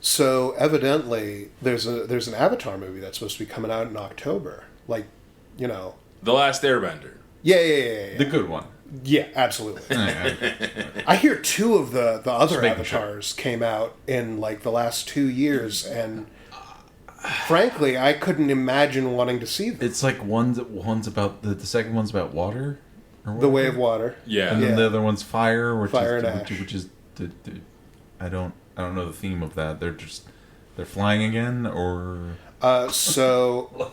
So evidently, there's an Avatar movie that's supposed to be coming out in October. Like, you know, The Last Airbender. Yeah. The good one. Yeah, absolutely. I hear 2 of the other Avatars came out in like the last 2 years, and frankly, I couldn't imagine wanting to see them. It's like one's about the second one's about water. Or The Way of Water. Yeah. And then the other one's fire, which is I don't know the theme of that. They're flying again, or so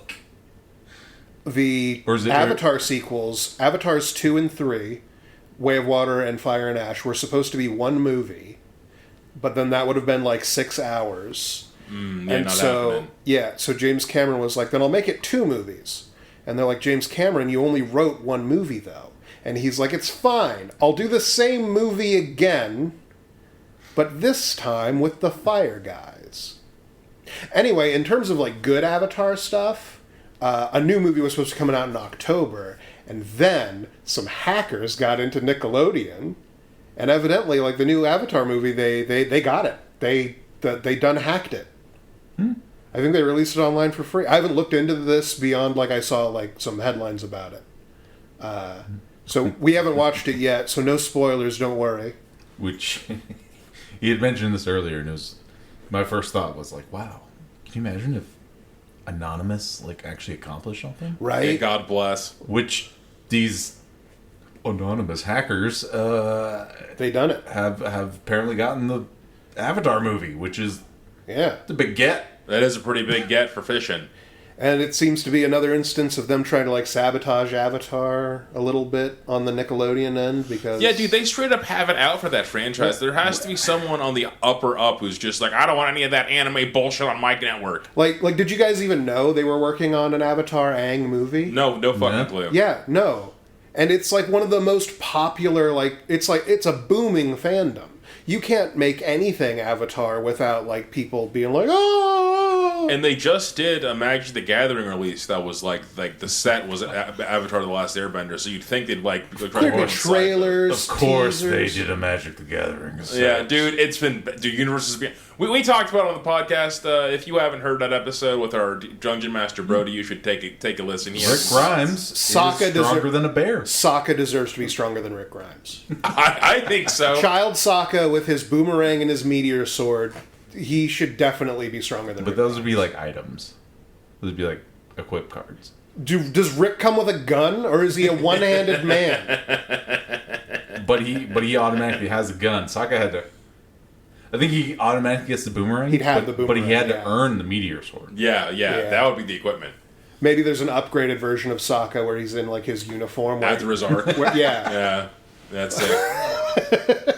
the Avatar sequels, Avatars 2 and 3, Way of Water and Fire and Ash, were supposed to be one movie, but then that would have been like 6 hours. So James Cameron was like, then I'll make it 2 movies. And they're like, James Cameron, you only wrote 1 movie though. And he's like, it's fine. I'll do the same movie again, but this time with the fire guys. Anyway, in terms of like good Avatar stuff, a new movie was supposed to come out in October, and then some hackers got into Nickelodeon, and evidently, like the new Avatar movie, they got it. They done hacked it. I think they released it online for free. I haven't looked into this beyond like I saw like some headlines about it. So we haven't watched it yet, so no spoilers, don't worry. Which, he had mentioned this earlier, and it was, my first thought was like, wow, can you imagine if Anonymous like actually accomplished something? Right? Yeah, God bless. Which these anonymous hackers they done it. Have apparently gotten the Avatar movie, which is the big get. That is a pretty big get for fishing. And it seems to be another instance of them trying to like sabotage Avatar a little bit on the Nickelodeon end, because yeah, dude, they straight up have it out for that franchise. There has to be someone on the upper up who's just like, I don't want any of that anime bullshit on my network. Like, did you guys even know they were working on an Avatar Aang movie? No fucking clue. Yeah, no. And it's like one of the most popular, like it's a booming fandom. You can't make anything Avatar without like people being like, oh. And they just did a Magic the Gathering release that was like the set was Avatar: The Last Airbender, so you'd think they'd like there'd be trailers. Of course, teasers. they did a Magic the Gathering set. Yeah, dude, it's been Universe has been. We talked about it on the podcast. If you haven't heard that episode with our Dungeon Master Brody, you should take a listen. Rick Grimes is stronger than a bear. Sokka deserves to be stronger than Rick Grimes. I think so. Child Sokka with his boomerang and his meteor sword, he should definitely be stronger than Rick those would be like items. Those would be like equip cards. Does Rick come with a gun, or is he a one-handed man? But he automatically has a gun. Sokka had to... I think he automatically gets the boomerang. He'd have the boomerang, but he had to earn the meteor sword. Yeah, that would be the equipment. Maybe there's an upgraded version of Sokka where he's in like his uniform. After his arc. Yeah, that's it.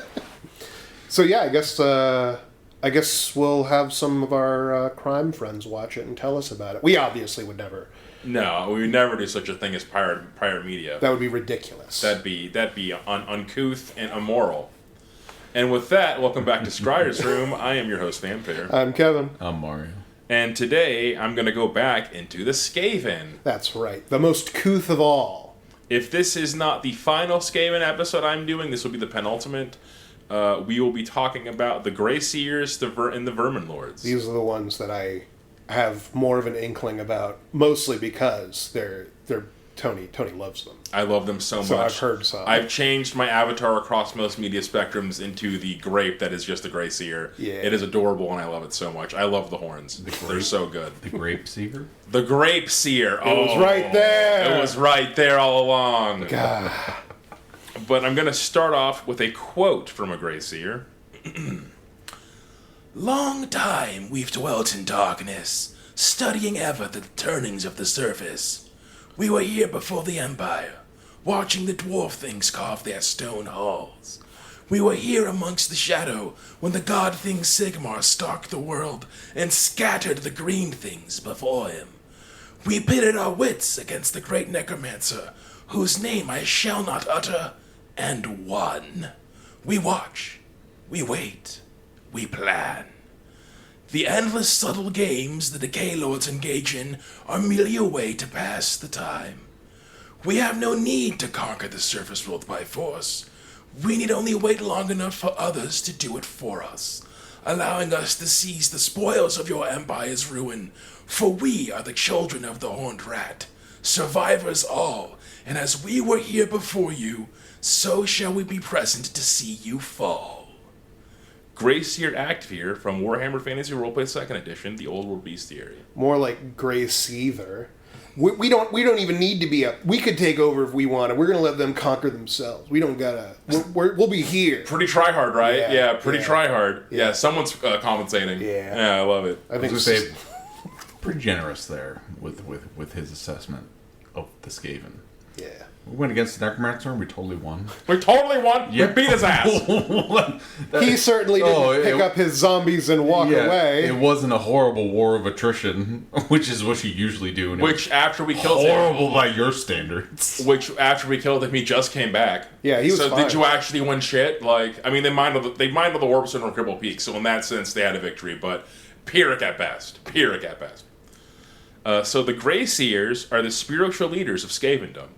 So yeah, I guess we'll have some of our crime friends watch it and tell us about it. We obviously would never. No, we would never do such a thing as pirate media. That would be ridiculous. That'd be uncouth and immoral. And with that, welcome back to Sscryer's Room. I am your host, Famfare. I'm Kevin. I'm Mario. And today, I'm going to go back into the Skaven. That's right. The most couth of all. If this is not the final Skaven episode I'm doing, this will be the penultimate. We will be talking about the Grey Seers and the Verminlords. These are the ones that I have more of an inkling about, mostly because they're Tony loves them. I love them so much. So I've heard some. I've changed my avatar across most media spectrums into the grape that is just the Grey Seer. Yeah. It is adorable and I love it so much. I love the horns. They're so good. The Grape Seeker? The Grape Seer. It was right there. It was right there all along. God. But I'm going to start off with a quote from a Grey Seer. Long time we've dwelt in darkness, studying ever the turnings of the surface. We were here before the Empire, watching the dwarf things carve their stone halls. We were here amongst the shadow when the god thing Sigmar stalked the world and scattered the green things before him. We pitted our wits against the great necromancer, whose name I shall not utter, and won. We watch, we wait, we plan. The endless subtle games the Decay Lords engage in are merely a way to pass the time. We have no need to conquer the surface world by force. We need only wait long enough for others to do it for us. allowing us to seize the spoils of your empire's ruin. For we are the children of the Horned Rat, survivors all, and as we were here before you, so shall we be present to see you fall. Grey Seer Actfear from Warhammer Fantasy Roleplay 2nd Edition, the Old World Bestiary. More like Grey Seether. We don't even need to be we could take over if we wanted. We're going to let them conquer themselves. We don't gotta. We'll be here. Pretty try-hard, right? Yeah, pretty yeah. try-hard. Yeah, someone's compensating. Yeah. I love it. I think say pretty generous there with his assessment of the Skaven. Yeah. We went against the Necromancer and we totally won. We totally won. Yeah. We beat his ass. He certainly didn't pick up his zombies and walk away. It wasn't a horrible war of attrition, which is what you usually do. Which, after we killed horrible by your standards. Which, after we killed him, he just came back. Yeah, he was So fine. did you actually win shit? Like, I mean, they mined all the Warpseer and Cripple Peak, so in that sense, they had a victory, but Pyrrhic at best. Pyrrhic at best. So the Grey Seers are the spiritual leaders of Skavendom.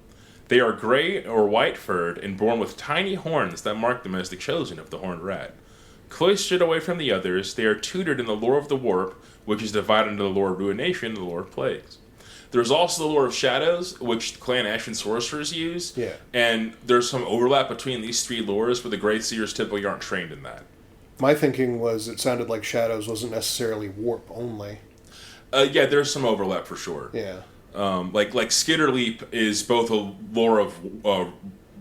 They are gray or white-furred and born with tiny horns that mark them as the chosen of the Horned Rat. Cloistered away from the others, they are tutored in the lore of the Warp, which is divided into the lore of Ruination and the lore of Plagues. There's also the lore of Shadows, which Clan Ash and Sorcerers use, and there's some overlap between these three lores, but the Grey Seers typically aren't trained in that. My thinking was it sounded like Shadows wasn't necessarily warp only. Yeah, there's some overlap for sure. Yeah. Like Skitterleap is both a lore of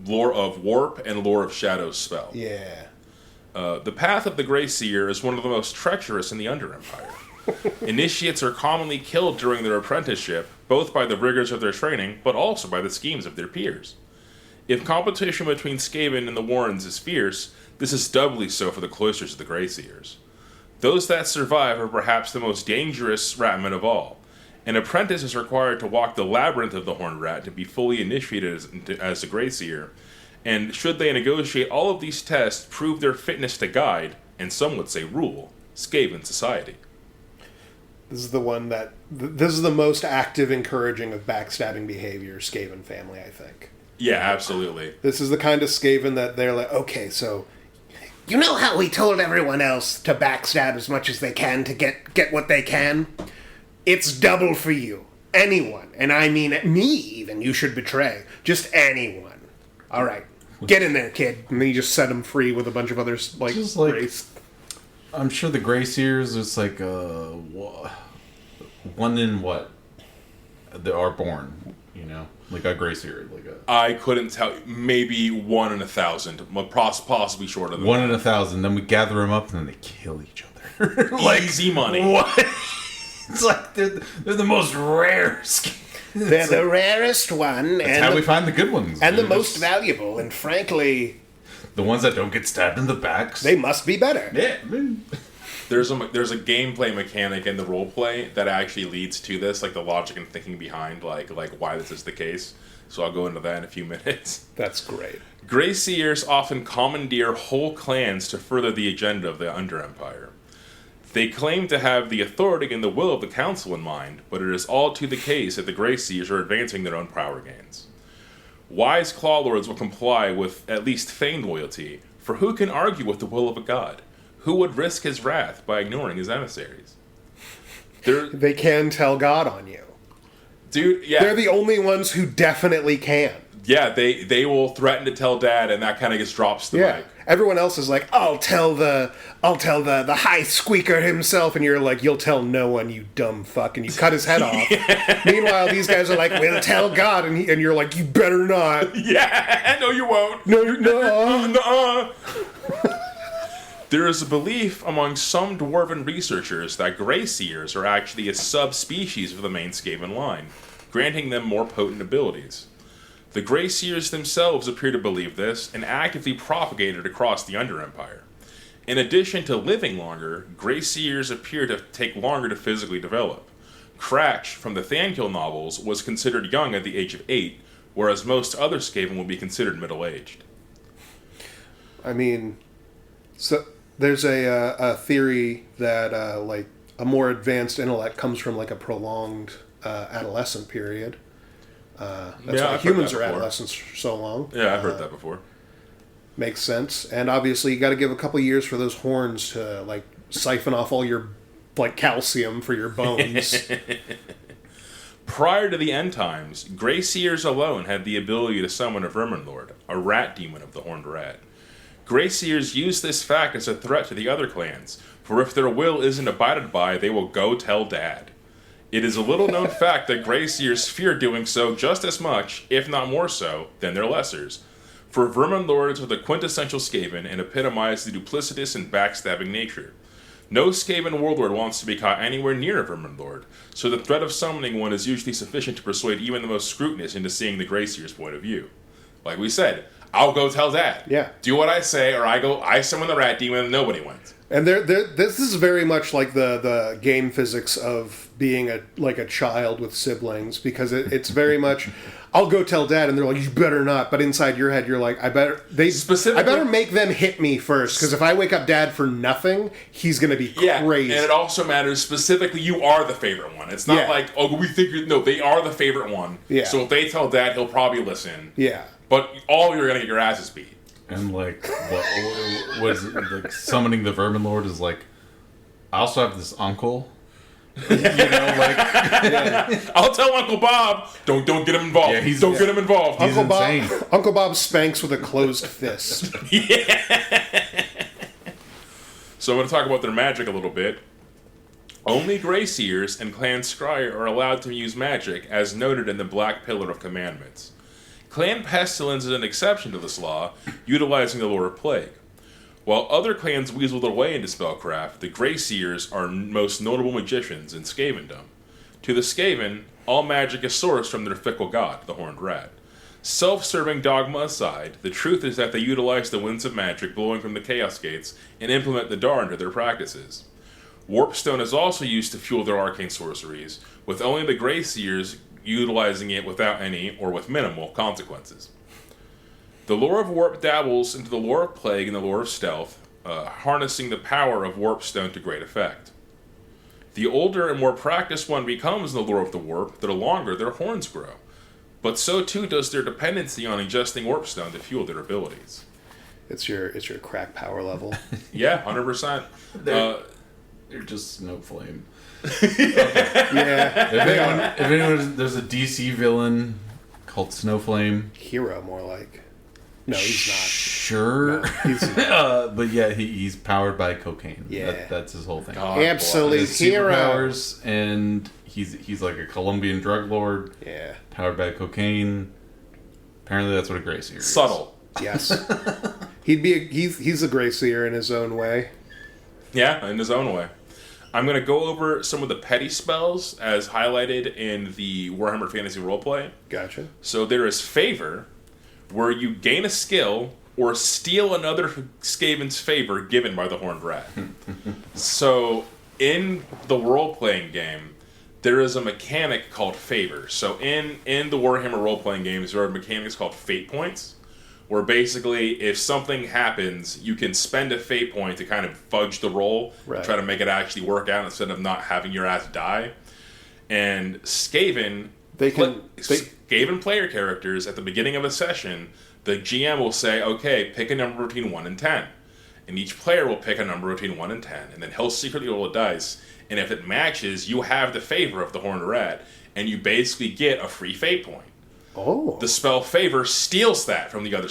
Warp and lore of Shadows spell. Yeah. The path of the Grey Seer is one of the most treacherous in the Under Empire. Initiates are commonly killed during their apprenticeship, both by the rigors of their training, but also by the schemes of their peers. If competition between Skaven and the Warrens is fierce, this is doubly so for the cloisters of the Grey Seers. Those that survive are perhaps the most dangerous ratmen of all. An apprentice is required to walk the labyrinth of the Horned Rat to be fully initiated as a Grey Seer, and should they negotiate all of these tests, prove their fitness to guide, and some would say rule, Skaven society. This is the one this is the most active encouraging of backstabbing behavior, Skaven family, I think. Yeah, absolutely. This is the kind of Skaven that they're like, okay, so you know how we told everyone else to backstab as much as they can to get what they can? It's double for you. Anyone, and I mean me even, you should betray. Just anyone. All right, get in there, kid. And then you just set him free with a bunch of others, like, just like race. I'm sure the Grey Seers is like one in what they are born, you know, like a Grey Seer, like a. I couldn't tell. Maybe 1 in 1,000, possibly shorter than 1 in 1,000. Then we gather them up, and then they kill each other. Like, easy money. What? It's like they're the most rare. They're the rarest one, That's and how we find the good ones, and the dude. most valuable. And frankly, the ones that don't get stabbed in the backs. they must be better. Yeah. There's a gameplay mechanic in the roleplay that actually leads to this, like the logic and thinking behind like why this is the case. So I'll go into that in a few minutes. That's great. Grey Seers often commandeer whole clans to further the agenda of the Under Empire. They claim to have the authority and the will of the Council in mind, but it is all to the case that the Grey Seers are advancing their own power gains. Wise Clawlords will comply with at least feigned loyalty, for who can argue with the will of a god? Who would risk his wrath by ignoring his emissaries? They can tell God on you. Dude, yeah. They're the only ones who definitely can. Yeah, they will threaten to tell Dad, and that kind of just drops the mic. Everyone else is like, I'll tell the high squeaker himself, and you're like, you'll tell no one, you dumb fuck, and you cut his head off. Meanwhile, these guys are like, we'll tell God, and you're like, you better not. Yeah, no, you won't. No. There is a belief among some dwarven researchers that Grey Seers are actually a subspecies of the main Skaven line, granting them more potent abilities. The Grey Seers themselves appear to believe this and actively propagate it across the Under Empire. In addition to living longer, Grey Seers appear to take longer to physically develop. Cratch from the Thanqoul novels was considered young at the age of 8, whereas most other Skaven would be considered middle-aged. I mean, so there's a theory that like a more advanced intellect comes from like a prolonged adolescent period. That's why humans are adolescents for so long. Yeah, I've heard that before. Makes sense. And obviously you got to give a couple years for those horns to like siphon off all your calcium for your bones. Prior to the end times, Grey Seers alone had the ability to summon a Verminlord, a rat demon of the Horned Rat. Grey Seers use this fact as a threat to the other clans, for if their will isn't abided by, they will go tell Dad. It is a little-known fact that Grey Seers fear doing so just as much, if not more so, than their lessers. For Verminlords are the quintessential Skaven and epitomize the duplicitous and backstabbing nature. No Skaven warlord wants to be caught anywhere near a Verminlord, so the threat of summoning one is usually sufficient to persuade even the most scrutinous into seeing the Grey Seer's point of view. Like we said, I'll go tell Dad. Yeah. Do what I say, or I summon the rat demon and nobody wins. And this is very much like the game physics of being a child with siblings, because it's very much, I'll go tell Dad, and they're like, you better not. But inside your head, you're like, I better make them hit me first, because if I wake up Dad for nothing, he's going to be crazy. And it also matters specifically, you are the favorite one. It's not like, oh, we think no, they are the favorite one. Yeah. So if they tell Dad, he'll probably listen. Yeah. But all you're going to get your asses beat. And what was it, like summoning the Verminlord is like, I also have this uncle. I'll tell Uncle Bob, don't get him involved. Yeah, don't get him involved. He's insane. Uncle Bob spanks with a closed fist. So I'm going to talk about their magic a little bit. Only Grey Seers and Clan Sscryer are allowed to use magic, as noted in the Black Pillar of Commandments. Clan Pestilence is an exception to this law, utilizing the lore of Plague. While other clans weasel their way into spellcraft, the Grey Seers are most notable magicians in Skavendom. To the Skaven, all magic is sourced from their fickle god, the Horned Rat. Self-serving dogma aside, the truth is that they utilize the winds of magic blowing from the Chaos Gates and implement the Dar into their practices. Warpstone is also used to fuel their arcane sorceries, with only the Grey Seers utilizing it without any, or with minimal, consequences. The lore of Warp dabbles into the lore of Plague and the lore of Stealth, harnessing the power of Warpstone to great effect. The older and more practiced one becomes in the lore of the Warp, the longer their horns grow. But so too does their dependency on ingesting Warpstone to fuel their abilities. It's your crack power level. Yeah, 100%. They're just Snowflame. Yeah. If anyone, there's a DC villain called Snowflame. Hero, more like. No, he's not. Sure. No, he's but yeah, he's powered by cocaine. Yeah. That's his whole thing. Absolute His hero. superpowers, and he's like a Colombian drug lord. Yeah. Powered by cocaine. Apparently that's what a Grey Seer is. Subtle. Yes. He's a Grey Seer in his own way. Yeah, in his own way. I'm going to go over some of the petty spells as highlighted in the Warhammer Fantasy Roleplay. Gotcha. So there is Favor, where you gain a skill or steal another Skaven's favor given by the Horned Rat. So in the role-playing game, there is a mechanic called Favor. So in the Warhammer role-playing games, there are mechanics called Fate Points, where basically if something happens, you can spend a fate point to kind of fudge the roll, right, try to make it actually work out instead of not having your ass die. And Skaven, Skaven player characters, at the beginning of a session, the GM will say, okay, pick a number between 1 and 10. And each player will pick a number between 1 and 10, and then he'll secretly roll a dice, and if it matches, you have the favor of the Horned Rat, and you basically get a free fate point. Oh. The spell Favor steals that from the other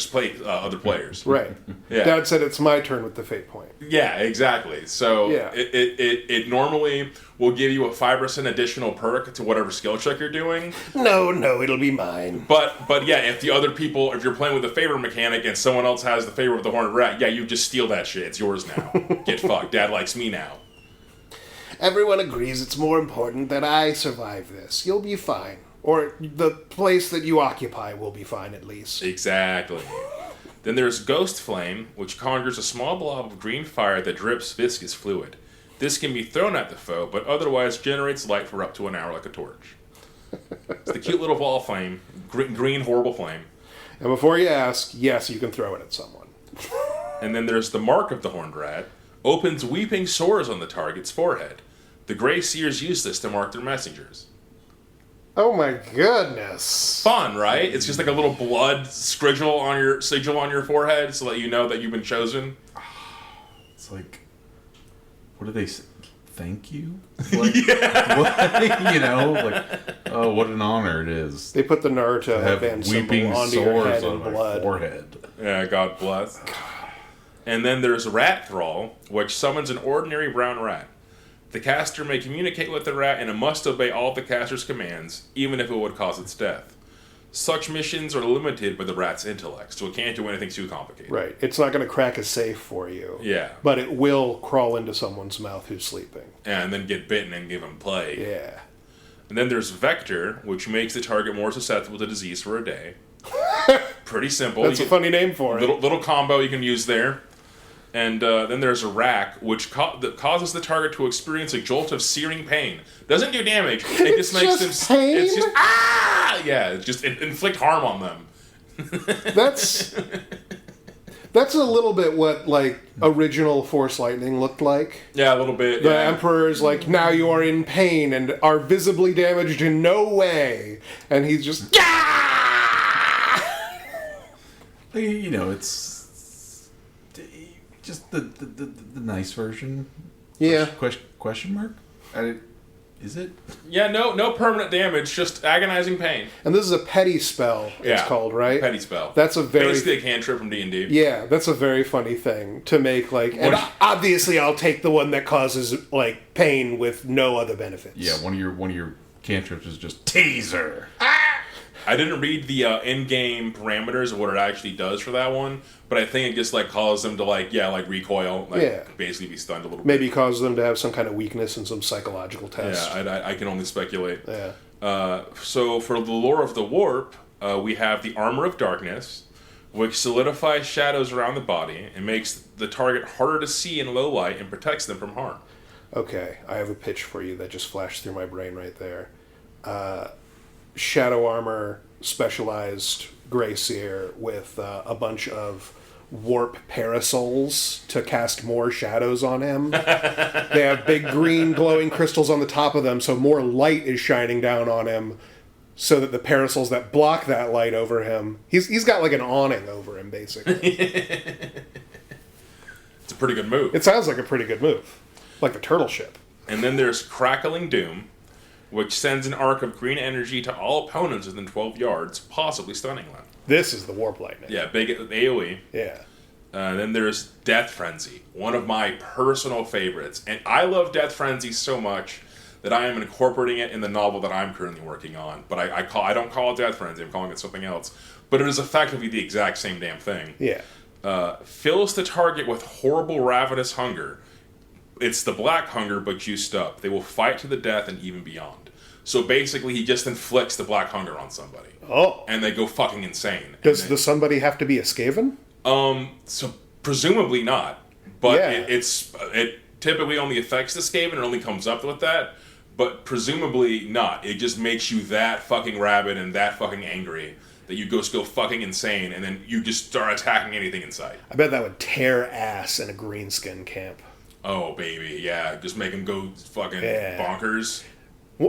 players. Right. Yeah. Dad said it's my turn with the fate point. Yeah, exactly. So yeah. It normally will give you a 5% additional perk to whatever skill check you're doing. No, it'll be mine. But yeah, if you're playing with the favor mechanic and someone else has the favor of the Horned Rat, yeah, you just steal that shit. It's yours now. Get fucked. Dad likes me now. Everyone agrees it's more important that I survive this. You'll be fine. Or the place that you occupy will be fine, at least. Exactly. Then there's Ghost Flame, which conjures a small blob of green fire that drips viscous fluid. This can be thrown at the foe, but otherwise generates light for up to an hour like a torch. It's the cute little ball flame. Green, horrible flame. And before you ask, yes, you can throw it at someone. And then there's the Mark of the Horned Rat. Opens weeping sores on the target's forehead. The Grey Seers use this to mark their messengers. Oh my goodness. Fun, right? It's just like a little blood sigil on your forehead so that you know that you've been chosen. It's like what do they say? Thank you? Like, what, you know, like, oh, what an honor it is. They put the Naruto headband symbol onto your head in on blood. my forehead. Yeah, God bless. And then there's Rat Thrall, which summons an ordinary brown rat. The caster may communicate with the rat and it must obey all of the caster's commands, even if it would cause its death. Such missions are limited by the rat's intellect, so it can't do anything too complicated. Right. It's not going to crack a safe for you. Yeah. But it will crawl into someone's mouth who's sleeping. And then get bitten and give him plague. Yeah. And then there's Vector, which makes the target more susceptible to disease for a day. Pretty simple. That's a funny name for it. Little combo you can use there. And then there's a Rack, which that causes the target to experience a jolt of searing pain. Doesn't do damage. It just makes them. Pain? It's just yeah. Just inflict harm on them. That's a little bit what like original Force Lightning looked like. Yeah, a little bit. The Emperor's like, now you are in pain and are visibly damaged in no way, and he's just You know, it's just the nice version. Yeah. Question mark? Is it? Yeah, no permanent damage, just agonizing pain. And this is a petty spell, it's called, right? Petty spell. That's a very... Basically a cantrip from D&D. Yeah, that's a very funny thing to make, like... And obviously I'll take the one that causes, like, pain with no other benefits. Yeah, one of your cantrips is just taser. I didn't read the in-game parameters of what it actually does for that one, but I think it just like causes them to recoil, basically be stunned a little bit. Maybe cause them to have some kind of weakness in some psychological test. Yeah, I can only speculate. Yeah. So for the lore of the warp, we have the Armor of Darkness, which solidifies shadows around the body and makes the target harder to see in low light and protects them from harm. Okay, I have a pitch for you that just flashed through my brain right there. Shadow armor, specialized gray seer with a bunch of warp parasols to cast more shadows on him. They have big green glowing crystals on the top of them, so more light is shining down on him, so that the parasols that block that light over him, he's got like an awning over him, basically. It's a pretty good move. It sounds like a pretty good move, like the turtle ship. And then there's Crackling Doom, which sends an arc of green energy to all opponents within 12 yards, possibly stunning them. This is the Warp Lightning. Yeah, big AoE. Yeah. Then there's Death Frenzy, one of my personal favorites. And I love Death Frenzy so much that I am incorporating it in the novel that I'm currently working on. But I don't call it Death Frenzy, I'm calling it something else. But it is effectively the exact same damn thing. Yeah. Fills the target with horrible ravenous hunger. It's the black hunger, but juiced up. They will fight to the death and even beyond. So basically, he just inflicts the black hunger on somebody. Oh. And they go fucking insane. Does the somebody have to be a Skaven? So presumably not. But Yeah. it typically only affects the Skaven. It only comes up with that. But presumably not. It just makes you that fucking rabid and that fucking angry that you just go fucking insane, and then you just start attacking anything in sight. I bet that would tear ass in a greenskin camp. Oh, baby, yeah. Just make him go fucking bonkers.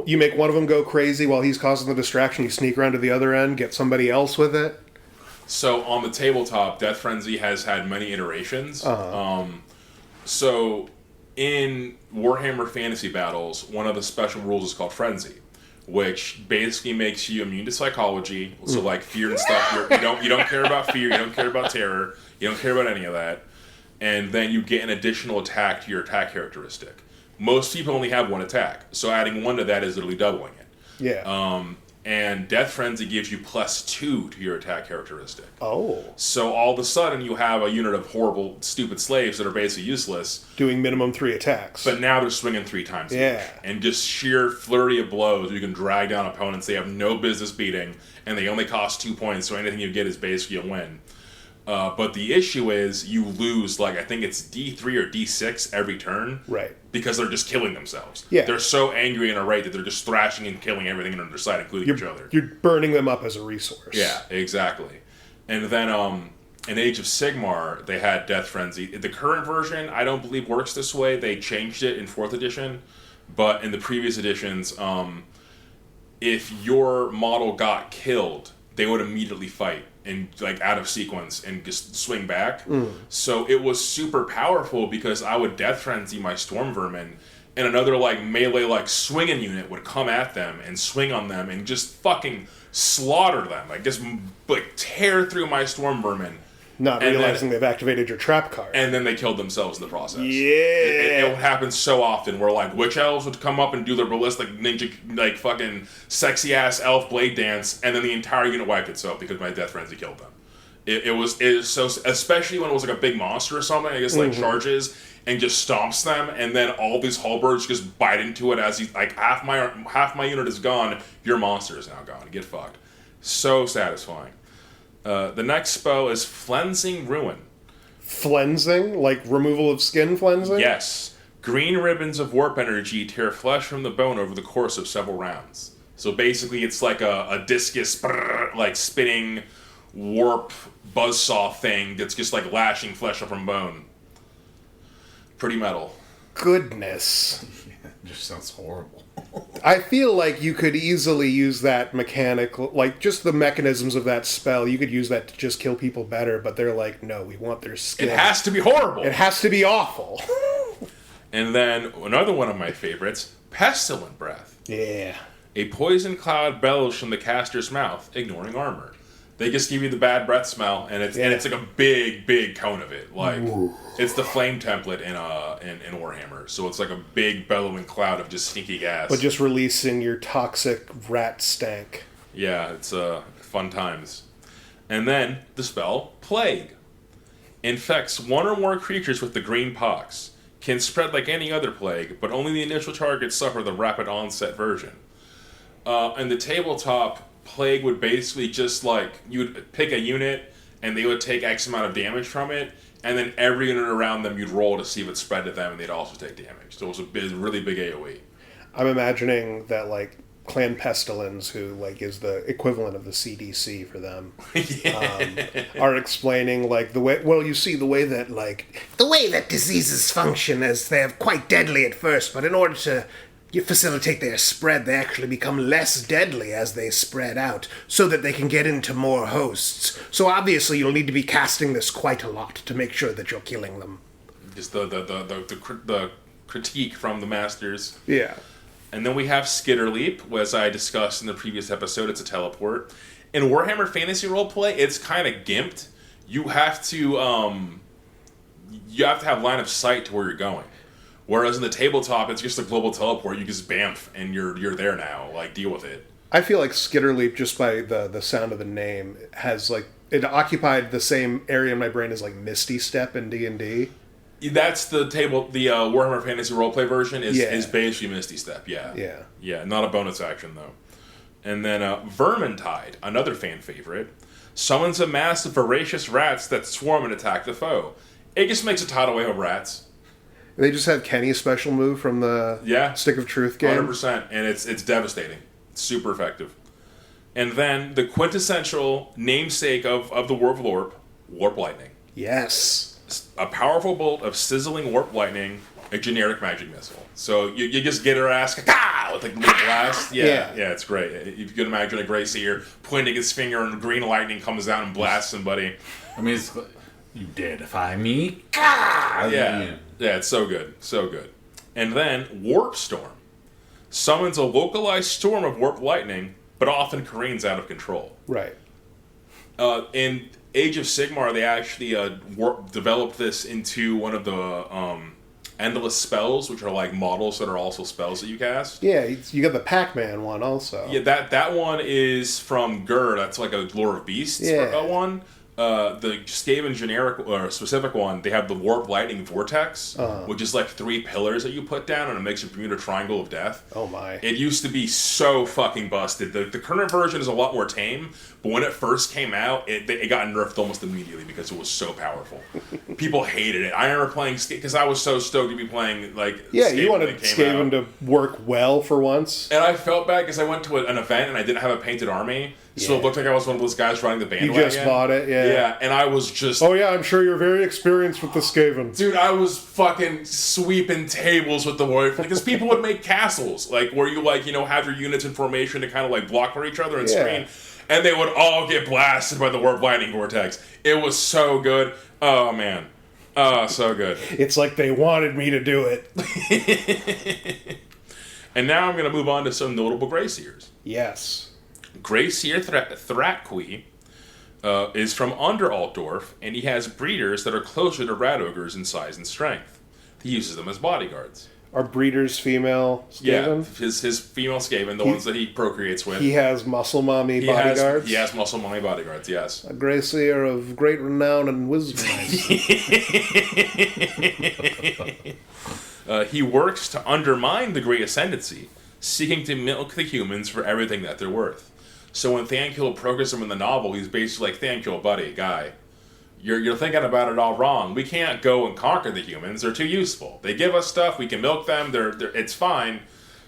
You make one of them go crazy while he's causing the distraction, you sneak around to the other end, get somebody else with it. So on the tabletop, Death Frenzy has had many iterations. So in Warhammer Fantasy Battles, one of the special rules is called Frenzy, which basically makes you immune to psychology. So like fear and stuff, you don't care about fear, you don't care about terror, you don't care about any of that. And then you get an additional attack to your attack characteristic. Most people only have one attack, so adding one to that is literally doubling it. Yeah. And Death Frenzy gives you +2 to your attack characteristic. Oh. So all of a sudden you have a unit of horrible, stupid slaves that are basically useless. Doing minimum 3 attacks. But now they're swinging 3 times Yeah. each. And just sheer flurry of blows. You can drag down opponents they have no business beating, and they only cost 2 points, so anything you get is basically a win. But the issue is you lose, like, I think it's D3 or D6 every turn. Right. Because they're just killing themselves. Yeah. They're so angry and irate that they're just thrashing and killing everything on their side, including each other. You're burning them up as a resource. Yeah, exactly. And then in Age of Sigmar, they had Death Frenzy. The current version, I don't believe works this way. They changed it in 4th edition. But in the previous editions, if your model got killed, they would immediately fight. and like out of sequence and just swing back. So it was super powerful because I would Death Frenzy my Storm Vermin, and another like melee like swinging unit would come at them and swing on them and just fucking slaughter them, like just like tear through my Storm Vermin. Not realizing they've activated your trap card. And then they killed themselves in the process. Yeah. It would happen so often where, like, witch elves would come up and do their ballistic ninja, like, fucking sexy-ass elf blade dance, and then the entire unit wiped itself because my Death Frenzy killed them. It was so... Especially when it was, like, a big monster or something, I guess, like, charges and just stomps them, and then all these halberds just bite into it as he's, like, half my unit is gone, your monster is now gone. Get fucked. So satisfying. The next spell is Flensing Ruin. Flensing? Like removal of skin flensing? Yes. Green ribbons of warp energy tear flesh from the bone over the course of several rounds. So basically it's like a discus, like spinning warp buzzsaw thing that's just like lashing flesh up from bone. Pretty metal. Goodness. Yeah, it just sounds horrible. I feel like you could easily use that mechanic, like just the mechanisms of that spell, you could use that to just kill people better, but they're like, no, we want their skin. It has to be horrible. It has to be awful. And then another one of my favorites, Pestilent Breath. Yeah. A poison cloud bellows from the caster's mouth, ignoring armor. They just give you the bad breath smell, and it's like a big cone of it. Like it's the flame template in Warhammer, so it's like a big bellowing cloud of just stinky gas. But just releasing your toxic rat stank. Yeah, it's fun times. And then the spell Plague infects one or more creatures with the green pox. Can spread like any other plague, but only the initial targets suffer the rapid onset version. And the tabletop. Plague would basically just like, you would pick a unit and they would take X amount of damage from it, and then every unit around them you'd roll to see if it spread to them, and they'd also take damage. So it was a really big AoE. I'm imagining that like Clan Pestilence, who like is the equivalent of the CDC for them, are explaining like the way. Well, you see the way that diseases function is they're quite deadly at first, but in order to facilitate their spread, they actually become less deadly as they spread out, so that they can get into more hosts. So obviously you'll need to be casting this quite a lot to make sure that you're killing them. Just the critique from the masters. Yeah. And then we have Skitter Leap, as I discussed in the previous episode. It's a teleport. In Warhammer Fantasy Roleplay, it's kind of gimped. You have to have line of sight to where you're going. Whereas in the tabletop, it's just a global teleport. You just bamf, and you're there now. Like, deal with it. I feel like Skitterleap, just by the sound of the name, has like it occupied the same area in my brain as like Misty Step in D&D. That's the Warhammer Fantasy Roleplay version is basically Misty Step. Yeah. Not a bonus action though. And then Vermintide, another fan favorite, summons a mass of voracious rats that swarm and attack the foe. It just makes a tidal wave of rats. They just have Kenny's special move from the Stick of Truth game. 100%, and it's devastating. It's super effective. And then the quintessential namesake of the Warp Lightning. Yes. A powerful bolt of sizzling Warp Lightning, a generic magic missile. So you just get her ass, with like a little blast. Yeah, it's great. If you can imagine a Grey Seer pointing his finger and green lightning comes down and blasts somebody. I mean, it's... You deify me? Yeah, it's so good. So good. And then Warp Storm summons a localized storm of warp lightning, but often careens out of control. Right. In Age of Sigmar, they actually developed this into one of the endless spells, which are like models that are also spells that you cast. Yeah, you got the Pac-Man one also. Yeah, that one is from Gur. That's like a Lore of Beasts one. The Skaven generic or specific one, they have the Warp Lightning Vortex, which is like 3 pillars that you put down, and it makes a Bermuda Triangle of Death. Oh my! It used to be so fucking busted. The current version is a lot more tame, but when it first came out, it got nerfed almost immediately because it was so powerful. People hated it. I remember playing because I was so stoked to be playing like Skaven, you wanted Skaven to work well for once, and I felt bad because I went to an event and I didn't have a painted army. So it looked like I was one of those guys running the bandwagon. You just bought it, yeah. Yeah, and I was just... Oh yeah, I'm sure you're very experienced with the Skaven. Dude, I was fucking sweeping tables with the warrior. Because people would make castles, like, where you, like, you know, have your units in formation to kind of, like, block for each other and screen. and they would all get blasted by the warp lightning vortex. It was so good. Oh, man. Oh, so good. It's like they wanted me to do it. And now I'm going to move on to some notable Grey Seers. Yes. Grey Seer Thratquee is from Under Altdorf, and he has breeders that are closer to rat ogres in size and strength. He uses them as bodyguards. Are breeders female Skaven? Yeah, his female Skaven, the ones that he procreates with. He has muscle mommy bodyguards? He has muscle mommy bodyguards, yes. A Grey Seer of great renown and wisdom. He works to undermine the Grey Ascendancy, seeking to milk the humans for everything that they're worth. So when Thanqoul progresses him in the novel, he's basically like, Thanqoul, buddy, guy, you're thinking about it all wrong. We can't go and conquer the humans. They're too useful. They give us stuff. We can milk them. It's fine.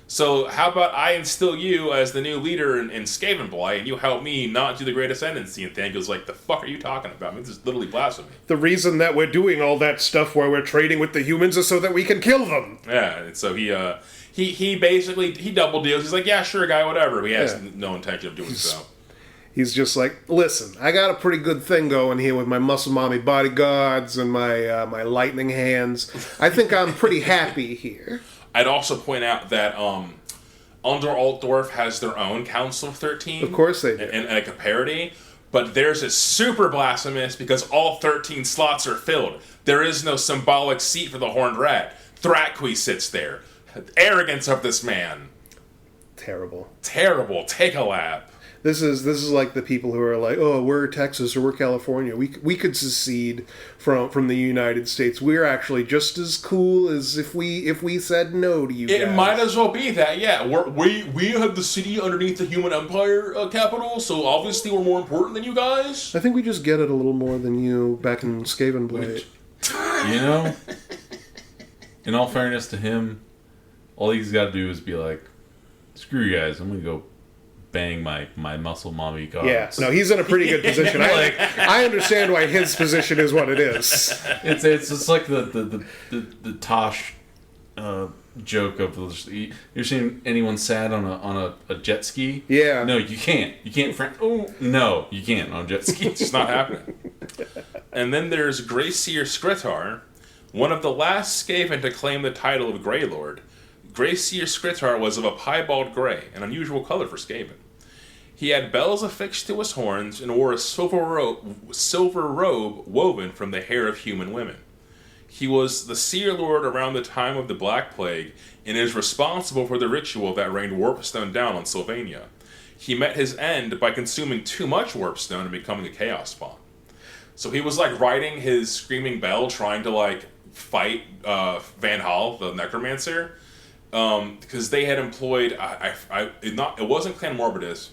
So how about I instill you as the new leader in Skaven Blight, and you help me not do the Great Ascendancy? And Thanqoul's like, the fuck are you talking about? I mean, this is literally blasphemy. The reason that we're doing all that stuff where we're trading with the humans is so that we can kill them. Yeah, and so he basically double deals. He's like, yeah, sure, guy, whatever. He has no intention of doing so. He's just like, listen, I got a pretty good thing going here with my muscle mommy bodyguards and my my lightning hands. I think I'm pretty happy here. I'd also point out that Under Altdorf has their own Council of 13. Of course they do. And like a parody. But theirs is super blasphemous because all 13 slots are filled. There is no symbolic seat for the Horned Rat. Thratquee sits there. Arrogance of this man. Terrible. Terrible. Take a lap. This is like the people who are like, oh, we're Texas or we're California. We could secede from the United States. We're actually just as cool as if we said no to you guys. It might as well be that, yeah. We have the city underneath the human empire capital, so obviously we're more important than you guys. I think we just get it a little more than you back in Skaven Blight. You know, in all fairness to him, all he's got to do is be like, screw you guys, I'm going to go bang my muscle mommy guards. Yeah, no, he's in a pretty good position. I understand why his position is what it is. It's just like the Tosh joke of you're seeing anyone sad on a jet ski? Yeah. No, you can't. You can't. Oh no, you can't on a jet ski. It's not happening. And then there's Grey Seer Skrittar, one of the last Skaven to claim the title of Grey Lord. Grey Seer Skrittar was of a piebald grey, an unusual color for Skaven. He had bells affixed to his horns and wore a silver robe woven from the hair of human women. He was the Seer Lord around the time of the Black Plague and is responsible for the ritual that rained Warpstone down on Sylvania. He met his end by consuming too much Warpstone and becoming a Chaos Spawn. So he was like riding his screaming bell trying to like fight Van Hal, the Necromancer, because they had employed it wasn't Clan Morbidus,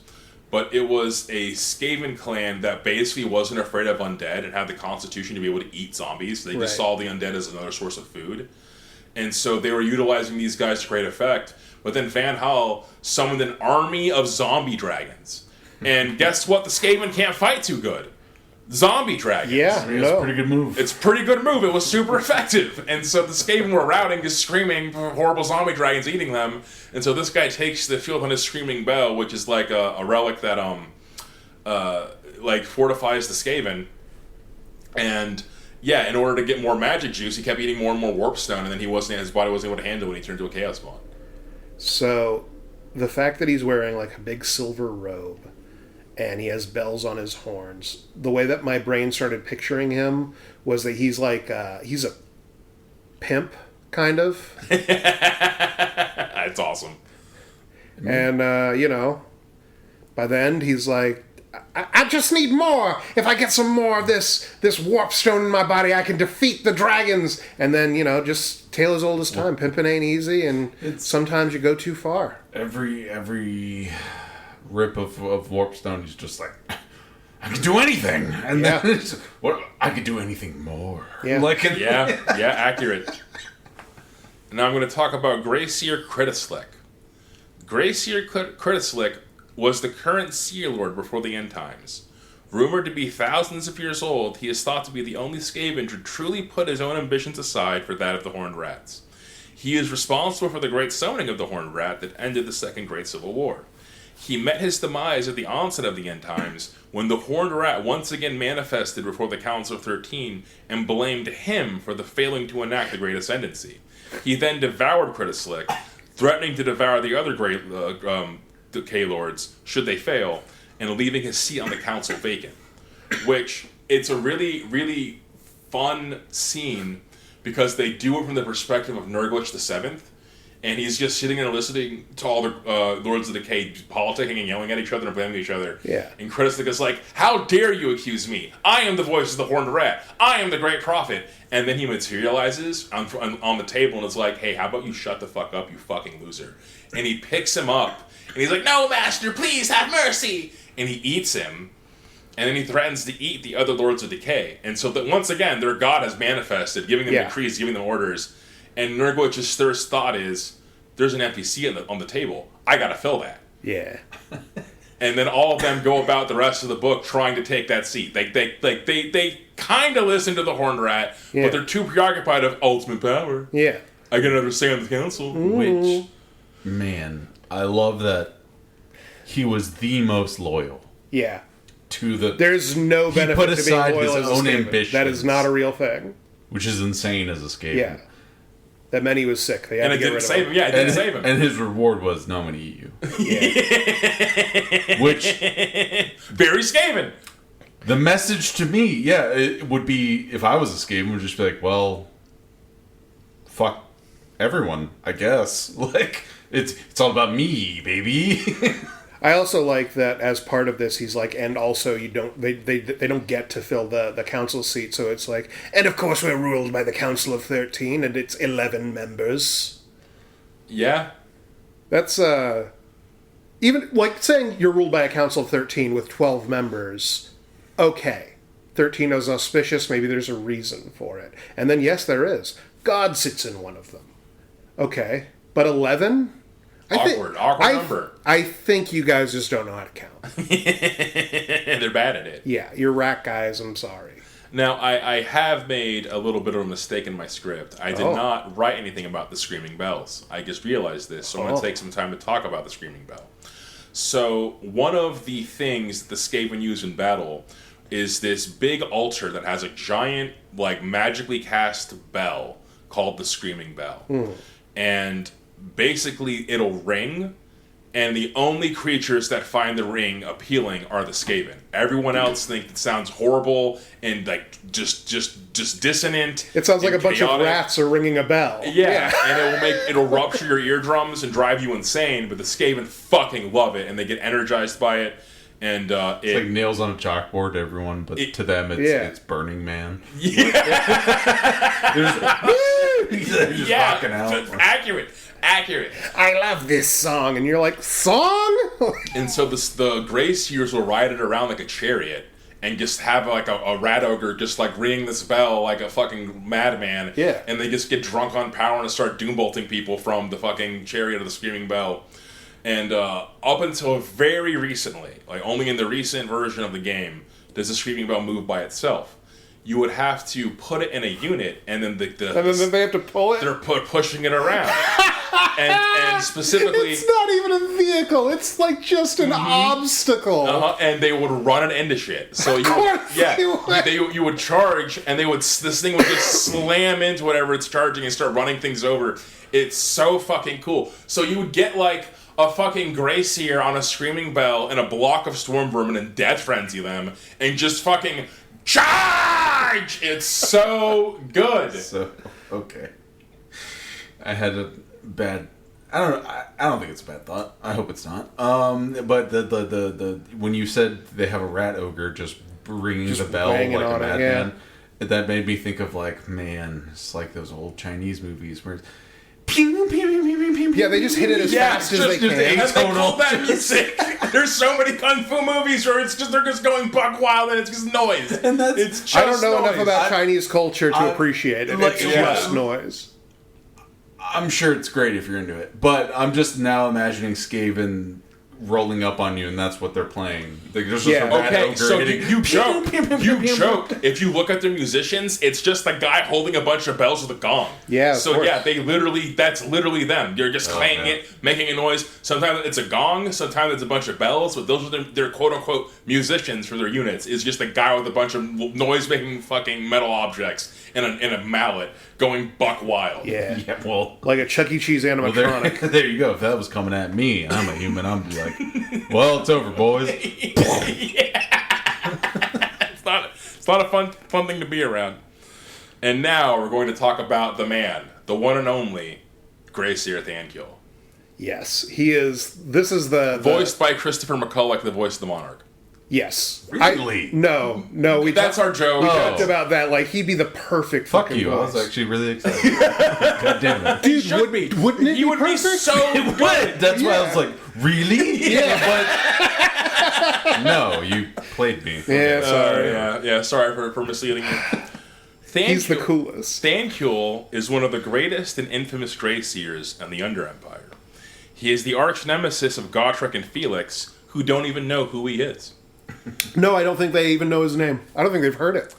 but it was a Skaven clan that basically wasn't afraid of undead and had the constitution to be able to eat zombies. They just saw the undead as another source of food. And so they were utilizing these guys to great effect. But then Van Hal summoned an army of zombie dragons. And guess what? The Skaven can't fight too good. Zombie dragons. Yeah, It's a pretty good move. It's a pretty good move. It was super effective. And so the Skaven were routing, just screaming, horrible zombie dragons eating them. And so this guy takes the field on his screaming bell, which is like a relic that like fortifies the Skaven. And yeah, in order to get more magic juice, he kept eating more and more warpstone, and then his body wasn't able to handle it when he turned into a chaos spawn. So the fact that he's wearing like a big silver robe and he has bells on his horns, the way that my brain started picturing him was that he's like he's a pimp kind of. That's awesome. And by the end he's like, I just need more. If I get some more of this warpstone in my body, I can defeat the dragons. And then, just tale as old as time. Pimping ain't easy, and sometimes you go too far. Every rip of warpstone, he's just like, I can do anything. And then I could do anything more. Yeah. Accurate. Now I'm going to talk about Grey Seer Kritislik. Grey Seer Kritislik was the current Seer Lord before the end times. Rumored to be thousands of years old, he is thought to be the only Skaven to truly put his own ambitions aside for that of the Horned Rats. He is responsible for the Great Summoning of the Horned Rat that ended the Second Great Civil War. He met his demise at the onset of the end times when the Horned Rat once again manifested before the Council of 13 and blamed him for the failing to enact the Great Ascendancy. He then devoured Kritislik, threatening to devour the other great Decay Lords should they fail, and leaving his seat on the council vacant. Which, it's a really, really fun scene because they do it from the perspective of Nurglitch the Seventh, and he's just sitting there listening to all the Lords of Decay politicking and yelling at each other and blaming each other. Yeah. And Kritislik is like, how dare you accuse me? I am the voice of the Horned Rat. I am the great prophet. And then he materializes on the table and is like, hey, how about you shut the fuck up, you fucking loser? And he picks him up, and he's like, no, master, please have mercy. And he eats him, and then he threatens to eat the other Lords of Decay. And so that once again, their god has manifested, giving them decrees, giving them orders. And Nurglitch's first thought is, there's an empty seat on the table. I gotta fill that. Yeah. And then all of them go about the rest of the book trying to take that seat. They kind of listen to the Horned Rat, but they're too preoccupied of ultimate power. Yeah. I get another say on the council. Which, man, I love that he was the most loyal. Yeah. To the... There's no benefit put to being aside loyal his as a own Skaven. ambitions. That is not a real thing. Which is insane as a Skaven. Yeah. That meant he was sick. They had And to it get didn't rid of save him. him. Yeah, it didn't save him. And his reward was, no, I'm going to eat you. Yeah. Which... Very Skaven. The message to me, it would be, if I was a Skaven, would just be like, well, fuck everyone, I guess. Like, it's all about me, baby. I also like that as part of this, he's like, and also they don't get to fill the council seat, so it's like, and of course we're ruled by the Council of 13, and it's 11 members. Yeah. That's, even, like, saying you're ruled by a Council of 13 with 12 members, okay. 13 is auspicious, maybe there's a reason for it. And then, yes, there is. God sits in one of them. Okay. But 11? Awkward number. I think you guys just don't know how to count. They're bad at it. Yeah, you're rat guys, I'm sorry. Now, I have made a little bit of a mistake in my script. I did not write anything about the Screaming Bells. I just realized this, so I'm going to take some time to talk about the Screaming Bell. So, one of the things the Skaven use in battle is this big altar that has a giant, like, magically cast bell called the Screaming Bell. And basically, it'll ring, and the only creatures that find the ring appealing are the Skaven. Everyone else thinks it sounds horrible and like just dissonant. It sounds like a bunch chaotic. of rats are ringing a bell. Yeah, and it'll rupture your eardrums and drive you insane. But the Skaven fucking love it, and they get energized by it. And it's like nails on a chalkboard to everyone, but to them it's Burning Man. Yeah, they're just rocking out. Accurate. I love this song, and you're like, song? And so the Grey Seers will ride it around like a chariot and just have like a rat ogre just like ringing this bell like a fucking madman. Yeah. And they just get drunk on power and start doom-bolting people from the fucking chariot of the Screaming Bell. And up until very recently, like only in the recent version of the game, does the Screaming Bell move by itself. You would have to put it in a unit, and then and then they have to pull it? They're pushing it around. and specifically... It's not even a vehicle. It's like just an obstacle. And they would run it into shit. So you would charge, and this thing would just slam into whatever it's charging and start running things over. It's so fucking cool. So you would get like a fucking Grey Seer on a Screaming Bell and a block of Storm Vermin and Death Frenzy them, and just fucking charge! It's so good. So, okay. I had a bad... I don't think it's a bad thought. I hope it's not. But the when you said they have a rat ogre just ringing the bell like a madman, that made me think of like, man, it's like those old Chinese movies where it's pew, pew, pew, pew, pew, yeah, they just hit it as fast as they can. They call that music. There's so many kung fu movies where it's just they're just going buck wild and it's just noise. And it's just I don't know noise. enough about Chinese culture to appreciate it. It's just noise. I'm sure it's great if you're into it, but I'm just now imagining Skaven rolling up on you, and that's what they're playing. There's just Yeah. a rat Okay, ogre so hitting. you joke. You joke. If you look at the musicians, it's just a guy holding a bunch of bells with a gong. Yeah, of So course. yeah, that's literally them. You're just clanging it, making a noise. Sometimes it's a gong, sometimes it's a bunch of bells, but those are their quote-unquote musicians for their units. Is just a guy with a bunch of noise-making fucking metal objects and a mallet going buck wild. Yeah. Yeah, well, Like a Chuck E. Cheese animatronic. there you go. If that was coming at me, I'm a human, I'm be like, well, it's over, boys. It's not a fun thing to be around. And now we're going to talk about the man, the one and only Seer Thantquoul. Yes. He is... This is the... Voiced by Christopher McCulloch, the voice of the Monarch. Yes. Really? No. That's our joke. We talked about that. Like, he'd be the perfect Fuck fucking you. I voice. was actually really excited. God damn it. Dude, should be. Wouldn't it He be would perfect? be so good. That's why I Yeah. was like, really? Yeah, but... No, you played me. Yeah, sorry. Yeah. Sorry for misleading you. He's the coolest. Thantquoul is one of the greatest and infamous Grey Seers in the Under Empire. He is the arch nemesis of Gotrek and Felix, who don't even know who he is. No, I don't think they even know his name. I don't think they've heard it.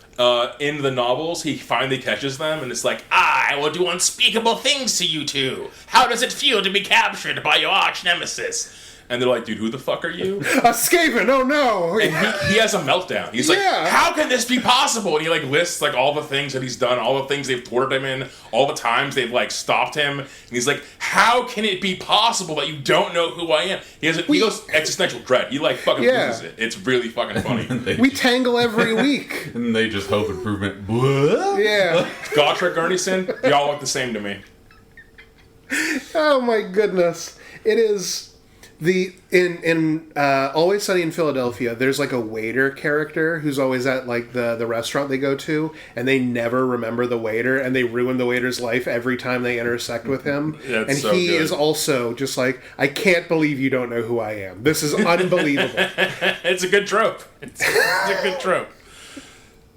In the novels, he finally catches them, and it's like, I will do unspeakable things to you two. How does it feel to be captured by your arch nemesis? And they're like, dude, who the fuck are you? A Skaven, oh no! And he has a meltdown. He's like, Yeah. how can this be possible? And he like lists like all the things that he's done, all the things they've thwarted him in, all the times they've like stopped him. And he's like, how can it be possible that you don't know who I am? He goes existential dread. He like fucking loses it. It's really fucking funny. We tangle every week. And they just hope improvement. What? Yeah. Gotrek Garnison, y'all look the same to me. Oh my goodness. It is in Always Sunny in Philadelphia, there's like a waiter character who's always at like the restaurant they go to, and they never remember the waiter, and they ruin the waiter's life every time they intersect with him. That's and so he good. is also just like, I can't believe you don't know who I am. This is unbelievable. It's a good trope. It's a good trope.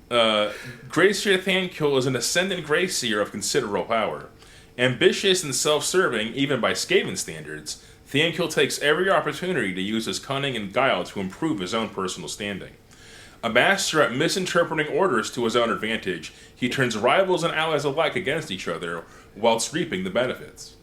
Seer Thantquoul is an ascendant Grey Seer of considerable power. Ambitious and self-serving, even by Skaven standards, Thantquoul takes every opportunity to use his cunning and guile to improve his own personal standing. A master at misinterpreting orders to his own advantage, he turns rivals and allies alike against each other, whilst reaping the benefits.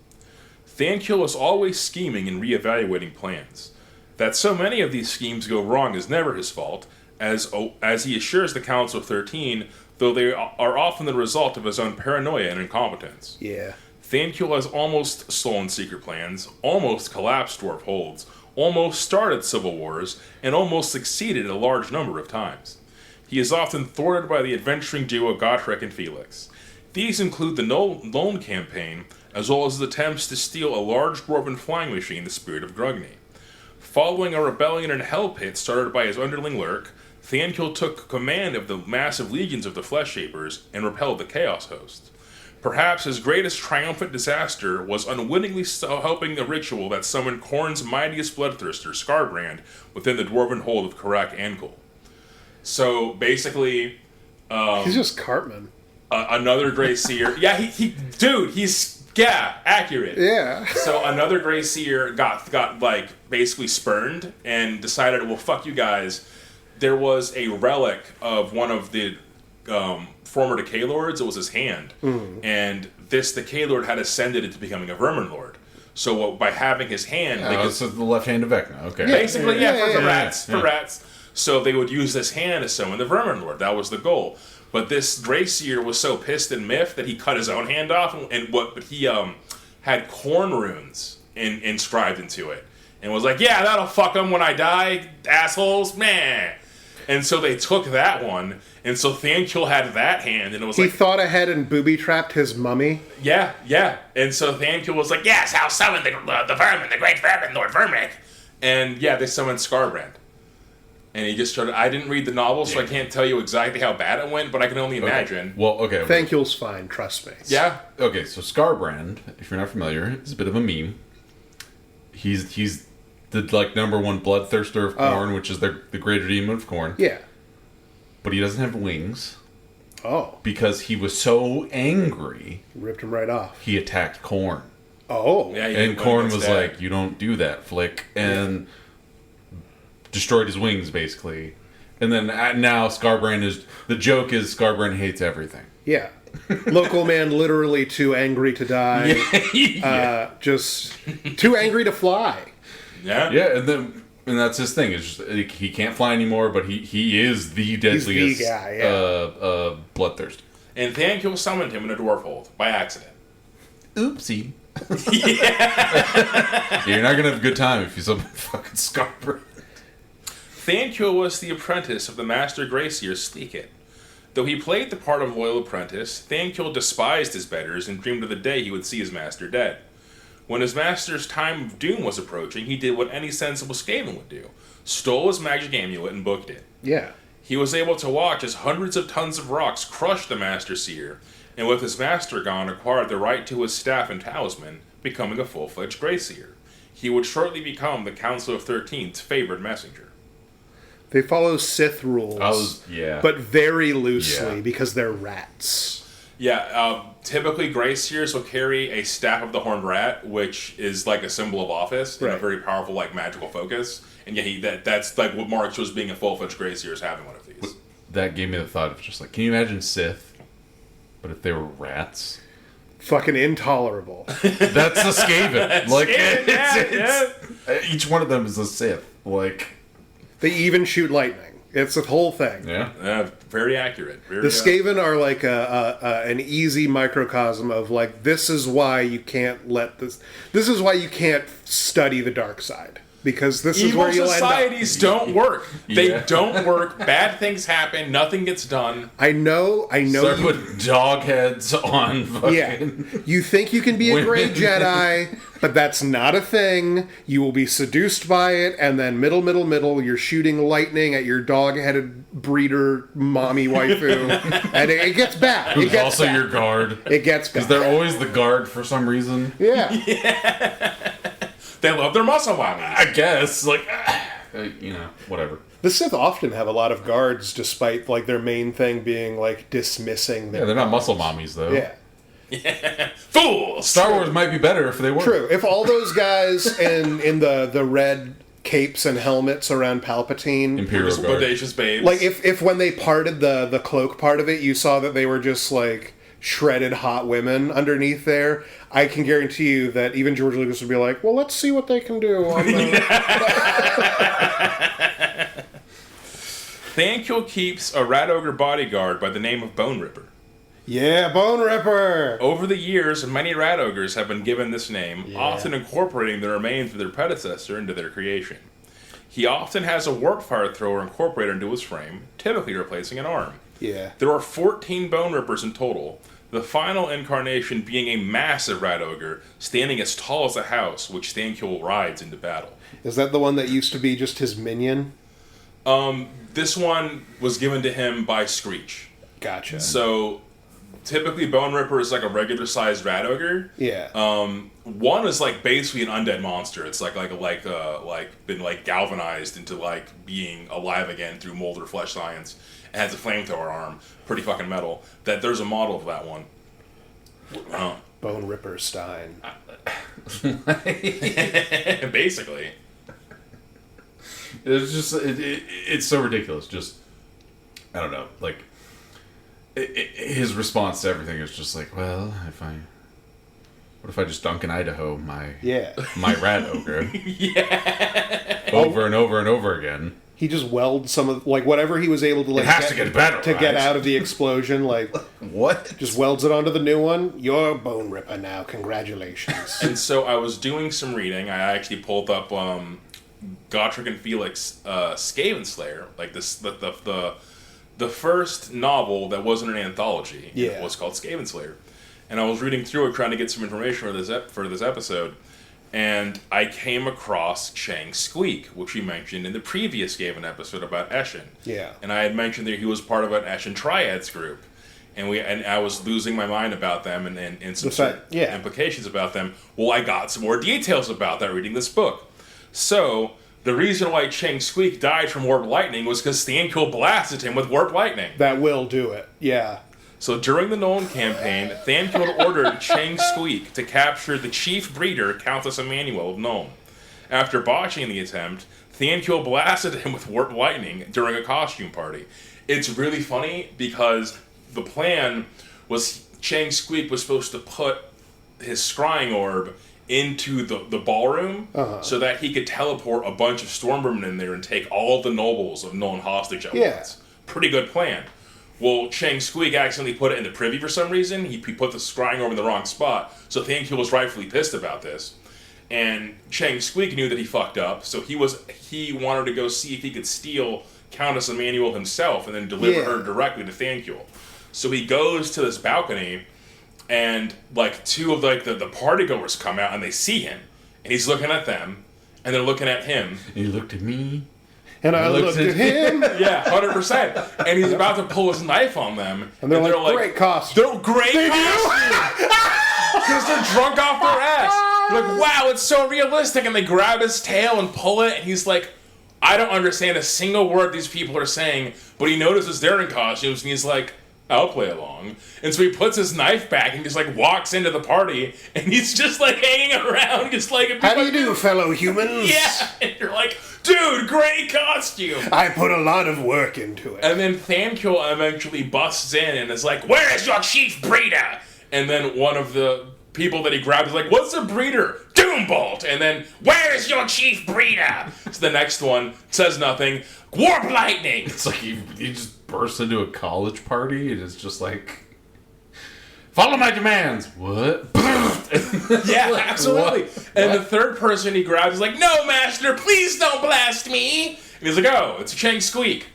Thantquoul is always scheming and re-evaluating plans. That so many of these schemes go wrong is never his fault, as he assures the Council of 13, though they are often the result of his own paranoia and incompetence. Yeah. Thantquoul has almost stolen secret plans, almost collapsed dwarf holds, almost started civil wars, and almost succeeded a large number of times. He is often thwarted by the adventuring duo Gotrek and Felix. These include the Lone campaign, as well as his attempts to steal a large dwarven flying machine, the Spirit of Grugni. Following a rebellion in Hell Pit started by his underling Lurk, Thantquoul took command of the massive legions of the Flesh Shapers and repelled the Chaos Host. Perhaps his greatest triumphant disaster was unwittingly helping the ritual that summoned Khorne's mightiest bloodthirster, Skarbrand, within the dwarven hold of Thanqoul. So basically, He's just Cartman. another Grey Seer. Yeah, he's accurate. Yeah. So another Grey Seer got like basically spurned and decided, well, fuck you guys. There was a relic of one of the former Decay Lords. It was his hand, and this Decay Lord had ascended into becoming a Verminlord. So by having his hand, they could, This is the left hand of Vecna. Okay. basically, for rats. Yeah. So they would use this hand to summon the Verminlord. That was the goal. But this Grey Seer was so pissed and miffed that he cut his own hand off, but he had Khorne runes inscribed into it, and was like, "Yeah, that'll fuck them when I die, assholes, man." And so they took that one, and so Thantquoul had that hand, and it was He like, thought ahead and booby-trapped his mummy. yeah. And so Thantquoul was like, yes, I'll summon the vermin, the great Verminlord Verminking. And yeah, they summoned Skarbrand. And he just started, I didn't read the novel, so I can't tell you exactly how bad it went, but I can only imagine. Well, okay. Thantquoul's fine, trust me. Yeah. Okay, so Skarbrand, if you're not familiar, is a bit of a meme. He's the like number one bloodthirster of Khorne, which is the greater demon of Khorne. Yeah. But he doesn't have wings Oh. because he was so angry Ripped him right off. he attacked Khorne. Oh. Yeah, And Khorne was like, "You don't do that, Flick." And destroyed his wings, basically. And then now the joke is Scarbrand hates everything. Yeah. Local man literally too angry to die. Yeah. Just too angry to fly. Yeah. Yeah, and that's his thing. It's just, he can't fly anymore, but he is the deadliest He's the guy, yeah. bloodthirst. And Thranqueil summoned him in a dwarf hold by accident. Oopsie. Yeah, you're not going to have a good time if you summon fucking Scarbrand. Thranqueil was the apprentice of the master Greyseer Sleekit. Though he played the part of loyal apprentice, Thranqueil despised his betters and dreamed of the day he would see his master dead. When his master's time of doom was approaching, he did what any sensible Skaven would do. Stole his magic amulet and booked it. Yeah. He was able to watch as hundreds of tons of rocks crushed the master Seer, and with his master gone, acquired the right to his staff and talisman, becoming a full-fledged Greyseer. He would shortly become the Council of 13's favored messenger. They follow Sith rules, but very loosely because they're rats. Yeah, typically Greyseers will carry a Staff of the Horned Rat, which is like a symbol of office and a very powerful, like, magical focus. And yeah, that's like what marks was being a full-fledged Greyseer is having one of these. That gave me the thought of just like, can you imagine Sith, but if they were rats? Fucking intolerable. That's a Skaven. Like, Skaven, each one of them is a Sith. Like, they even shoot lightning. It's a whole thing. Yeah, very accurate. The Skaven are like an easy microcosm of like, this is why you can't let this. This is why you can't study the dark side. Because this is where you'll end up. Societies don't work. They don't work. Bad things happen. Nothing gets done. I know. Start putting dog heads on fucking... Yeah. You think you can be a great Jedi, but that's not a thing. You will be seduced by it, and then middle, you're shooting lightning at your dog-headed breeder mommy waifu, and it gets bad. Who's also your guard. It gets bad. Because they're always the guard for some reason. Yeah. They love their muscle mommies. I guess. Like, whatever. The Sith often have a lot of guards, despite like their main thing being like dismissing their... Yeah, they're not muscle mommies, though. Yeah. Fools! Star Wars might be better if they were. True. If all those guys in the red capes and helmets around Palpatine... Imperial Guard. Bodacious babes. Like, if when they parted the cloak part of it, you saw that they were just, like, shredded hot women underneath there, I can guarantee you that even George Lucas would be like, well, let's see what they can do on the... Thranqueil keeps a rat ogre bodyguard by the name of Bone Ripper. Yeah, Bone Ripper! Over the years, many rat ogres have been given this name, often incorporating the remains of their predecessor into their creation. He often has a warp fire thrower incorporated into his frame, typically replacing an arm. Yeah. There are 14 Bone Rippers in total, the final incarnation being a massive rat ogre, standing as tall as a house, which Thranqueil rides into battle. Is that the one that used to be just his minion? This one was given to him by Skreech. Gotcha. So, typically Bone Ripper is like a regular-sized rat ogre. Yeah. One is like basically an undead monster. It's like been like galvanized into like being alive again through mold or flesh science. It has a flamethrower arm, pretty fucking metal. That there's a model of that one. Bone Ripper Stein. Basically, it's just it's so ridiculous. Just I don't know. Like his response to everything is just like, well, what if I just dunk in Idaho my rat ogre over and over and over again. He just welds some of like whatever he was able to like get out of the explosion. Like what? Just welds it onto the new one. You're Bone Ripper now. Congratulations. And so I was doing some reading. I actually pulled up Gotrek and Felix Skaven Slayer, like this the first novel that wasn't an anthology. It was called Skaven Slayer, and I was reading through it trying to get some information for this episode. And I came across Chang Squeak, which we mentioned in the previous Skaven episode about Eshin. Yeah. And I had mentioned that he was part of an Eshin Triads group. And I was losing my mind about them and some implications about them. Well, I got some more details about that reading this book. So, the reason why Chang Squeak died from Warp Lightning was because Thranqueil blasted him with Warp Lightning. That will do it. Yeah. So during the Nolan campaign, Thranqueil ordered Chang Squeak to capture the chief breeder, Countess Emmanuel of Nuln. After botching the attempt, Thantquil blasted him with warp lightning during a costume party. It's really funny because the plan was Chang Squeak was supposed to put his scrying orb into the ballroom so that he could teleport a bunch of Stormvermin in there and take all the nobles of known hostage at once. Pretty good plan. Well, Chang Squeak accidentally put it in the privy for some reason. He put the scrying orb in the wrong spot, so Thantquil was rightfully pissed about this. And Chang Squeak knew that he fucked up, so he wanted to go see if he could steal Countess Emmanuel himself and then deliver her directly to Thantquil. So he goes to this balcony, and like two of like the partygoers come out and they see him, and he's looking at them, and they're looking at him. And he looked at me. And I looked at him. Yeah, 100%. And he's about to pull his knife on them. And they're like, great costume. They're great costume! Because they're drunk off their ass. They're like, wow, it's so realistic. And they grab his tail and pull it. And he's like, I don't understand a single word these people are saying. But he notices they're in costumes. And he's like, I'll play along. And so he puts his knife back and just like walks into the party. And he's just like hanging around. Just like, how do you do, fellow humans? Yeah. And you're like, dude, great costume. I put a lot of work into it. And then Thantquil eventually busts in and is like, where is your chief breeder? And then one of the people that he grabbed is like, what's a breeder? Doombolt. And then, where is your chief breeder? So the next one says nothing. Warp lightning. It's like he just bursts into a college party and it's just like, follow my demands. What? Yeah, like, absolutely. What? And the third person he grabs is like, no, master, please don't blast me. And he's like, oh, it's Chang Squeak.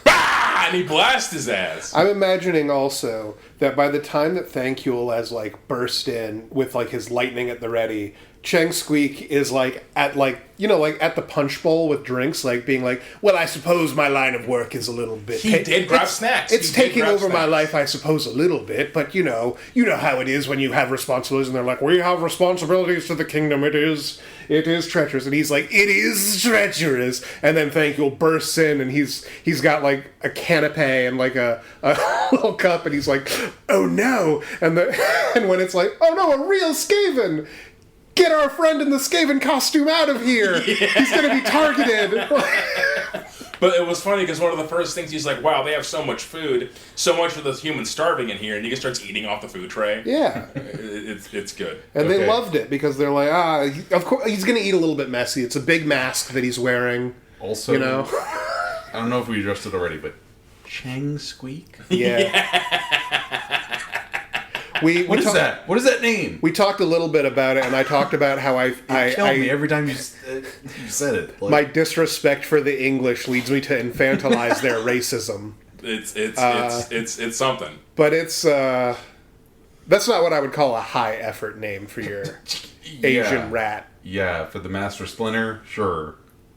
Bah! And he blasts his ass. I'm imagining also that by the time that Thantquil has like burst in with like his lightning at the ready, Chang Squeak is like at like, you know, like at the punch bowl with drinks, like being like, well, I suppose my line of work is a little bit... He did grab snacks. It's taking over my life, I suppose, a little bit, but you know how it is when you have responsibilities and they're like, we have responsibilities to the kingdom, it is treacherous. And he's like, it is treacherous. And then Thantquil bursts in and he's got like a canapé and like a little cup and he's like, oh no. And when it's like, oh no, a real Skaven. Get our friend in the Skaven costume out of here! Yeah. He's gonna be targeted! But it was funny because one of the first things he's like, wow, they have so much food, so much for the humans starving in here, and he just starts eating off the food tray. Yeah. It's good. And they loved it because they're like, of course, he's gonna eat a little bit messy. It's a big mask that he's wearing. Also, you know? I don't know if we addressed it already, but Chang Squeak? Yeah. What is that? What is that name? We talked a little bit about it, and I talked about how I kill me every time you said it. Like, my disrespect for the English leads me to infantilize their racism. It's something. But it's that's not what I would call a high effort name for your Asian rat. Yeah, for the Master Splinter, sure.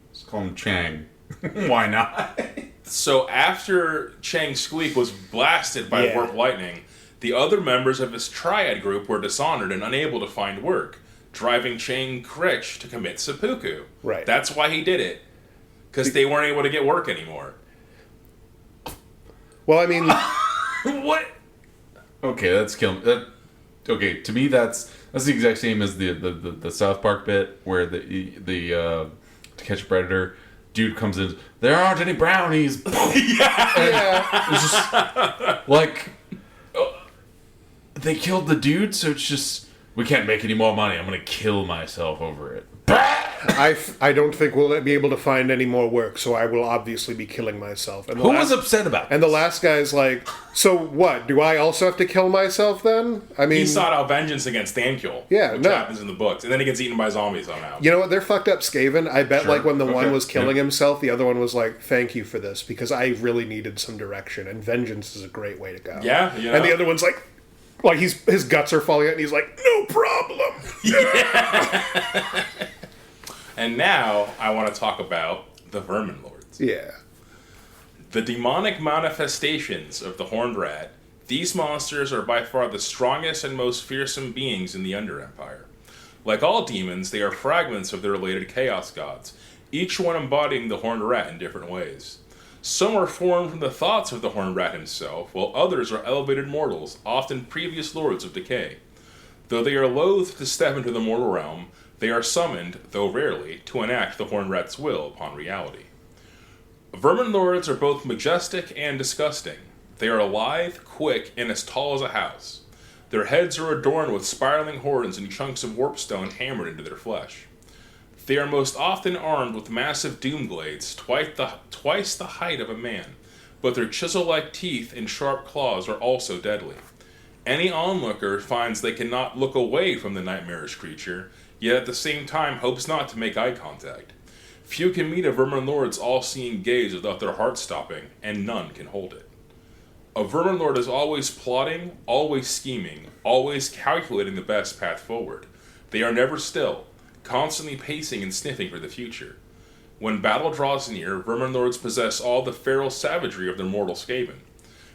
Let's call him Chang. Why not? So after Chang Squeak was blasted by warp lightning, the other members of his triad group were dishonored and unable to find work, driving Chang Skreech to commit seppuku. Right. That's why he did it. Because they weren't able to get work anymore. Well, I mean... What? Okay, that's killing... Okay, to me that's the exact same as the South Park bit where the To Catch a Predator dude comes in, there aren't any brownies. Yeah. It's just like... They killed the dude, so it's just, we can't make any more money. I'm going to kill myself over it. I don't think we'll be able to find any more work, so I will obviously be killing myself. And Who was upset about And the last guy's like, so what? Do I also have to kill myself then? I mean... He sought out vengeance against Thantquil. Yeah, which happens in the books. And then he gets eaten by zombies somehow. You know what? They're fucked up Skaven. I bet like when the one was killing himself, the other one was like, thank you for this, because I really needed some direction, and vengeance is a great way to go. Yeah, you know. And the other one's like his guts are falling out, and he's like, no problem. Yeah. And now I want to talk about the Verminlords. Yeah. The demonic manifestations of the Horned Rat. These monsters are by far the strongest and most fearsome beings in the Under Empire. Like all demons, they are fragments of their related chaos gods, each one embodying the Horned Rat in different ways. Some are formed from the thoughts of the Horned Rat himself, while others are elevated mortals, often previous lords of decay. Though they are loath to step into the mortal realm, They are summoned, though rarely, to enact the Horned Rat's will upon reality. Verminlords are both majestic and disgusting. They are lithe, quick, and as tall as a house. Their heads are adorned with spiraling horns and chunks of warpstone hammered into their flesh. They are most often armed with massive doomglades, twice the height of a man, but their chisel-like teeth and sharp claws are also deadly. Any onlooker finds they cannot look away from the nightmarish creature, yet at the same time hopes not to make eye contact. Few can meet a Verminlord's all-seeing gaze without their heart stopping, and none can hold it. A Verminlord is always plotting, always scheming, always calculating the best path forward. They are never still, constantly pacing and sniffing for the future. When battle draws near, Verminlords possess all the feral savagery of their mortal Skaven.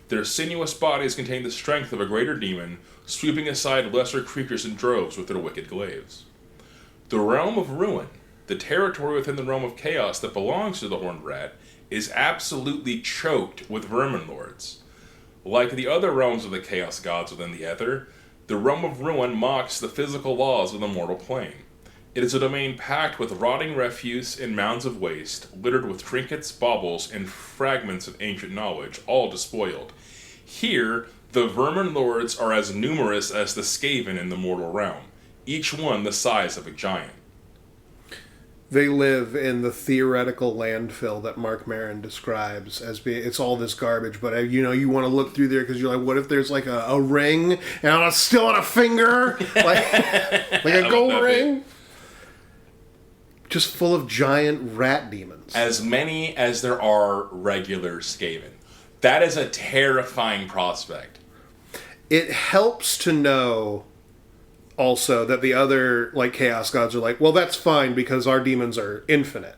Their sinuous bodies contain the strength of a greater demon, sweeping aside lesser creatures in droves with their wicked glaives. The realm of ruin, the territory within the realm of chaos that belongs to the Horned Rat, is absolutely choked with Verminlords. Like the other realms of the Chaos Gods within the Ether, the realm of ruin mocks the physical laws of the mortal plane. It is a domain packed with rotting refuse and mounds of waste, littered with trinkets, baubles, and fragments of ancient knowledge, all despoiled. Here, the Verminlords are as numerous as the Skaven in the mortal realm, each one the size of a giant. They live in the theoretical landfill that Mark Maron describes as being, it's all this garbage, but you want to look through there because you're like, what if there's like a ring and it's still on a finger? like a gold ring? Just full of giant rat demons. As many as there are regular Skaven. That is a terrifying prospect. It helps to know also that the other chaos gods are like, well, that's fine because our demons are infinite.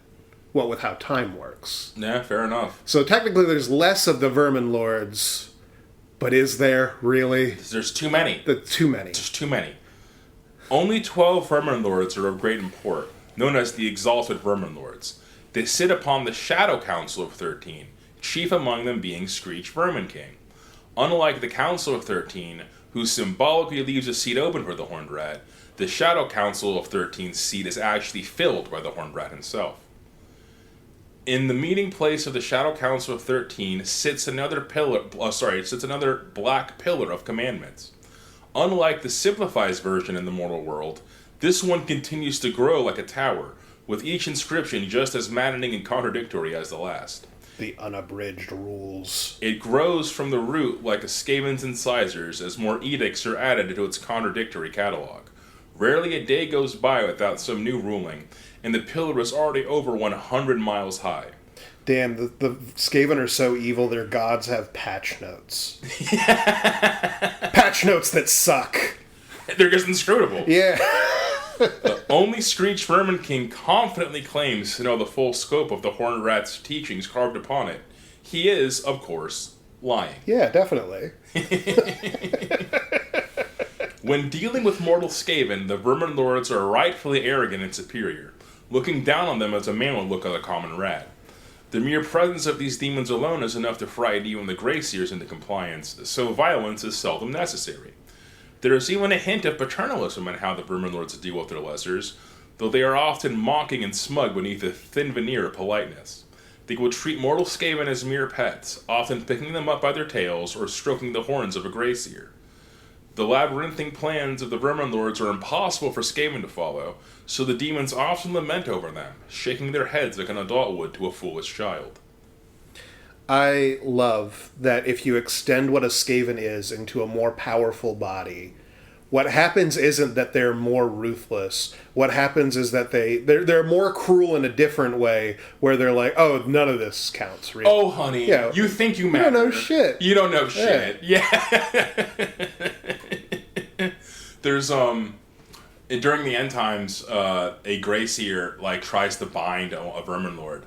What with how time works. Yeah, fair enough. So technically there's less of the Verminlords, but is there really? There's too many. Too many. There's too many. Only 12 Verminlords are of great import, known as the Exalted Verminlords. They sit upon the Shadow Council of 13, chief among them being Skreech Verminking. Unlike the Council of 13, who symbolically leaves a seat open for the Horned Rat, the Shadow Council of 13's seat is actually filled by the Horned Rat himself. In the meeting place of the Shadow Council of 13 sits another black pillar of commandments. Unlike the simplified version in the mortal world, this one continues to grow like a tower, with each inscription just as maddening and contradictory as the last. The unabridged rules. It grows from the root like a Skaven's incisors as more edicts are added to its contradictory catalog. Rarely a day goes by without some new ruling, and the pillar is already over 100 miles high. Damn, the Skaven are so evil their gods have patch notes. Patch notes that suck. They're just inscrutable. Yeah. Only Skreech Verminking confidently claims to know the full scope of the Horned Rat's teachings carved upon it. He is, of course, lying. Yeah, definitely. When dealing with mortal Skaven, the Verminlords are rightfully arrogant and superior, looking down on them as a man would look at a common rat. The mere presence of these demons alone is enough to frighten even the Grey Seers into compliance, so violence is seldom necessary. There is even a hint of paternalism in how the Verminlords deal with their lessers, though they are often mocking and smug beneath a thin veneer of politeness. They will treat mortal Skaven as mere pets, often picking them up by their tails or stroking the horns of a Grey Seer. The labyrinthine plans of the Verminlords are impossible for Skaven to follow, so the demons often lament over them, shaking their heads like an adult would to a foolish child. I love that if you extend what a Skaven is into a more powerful body, what happens isn't that they're more ruthless. What happens is that they're more cruel in a different way, where they're like, oh, none of this counts, really. Oh, honey, yeah. You think you matter. You don't know shit. You don't know shit. Yeah. There's, during the end times, a Grey Seer, tries to bind a Verminlord.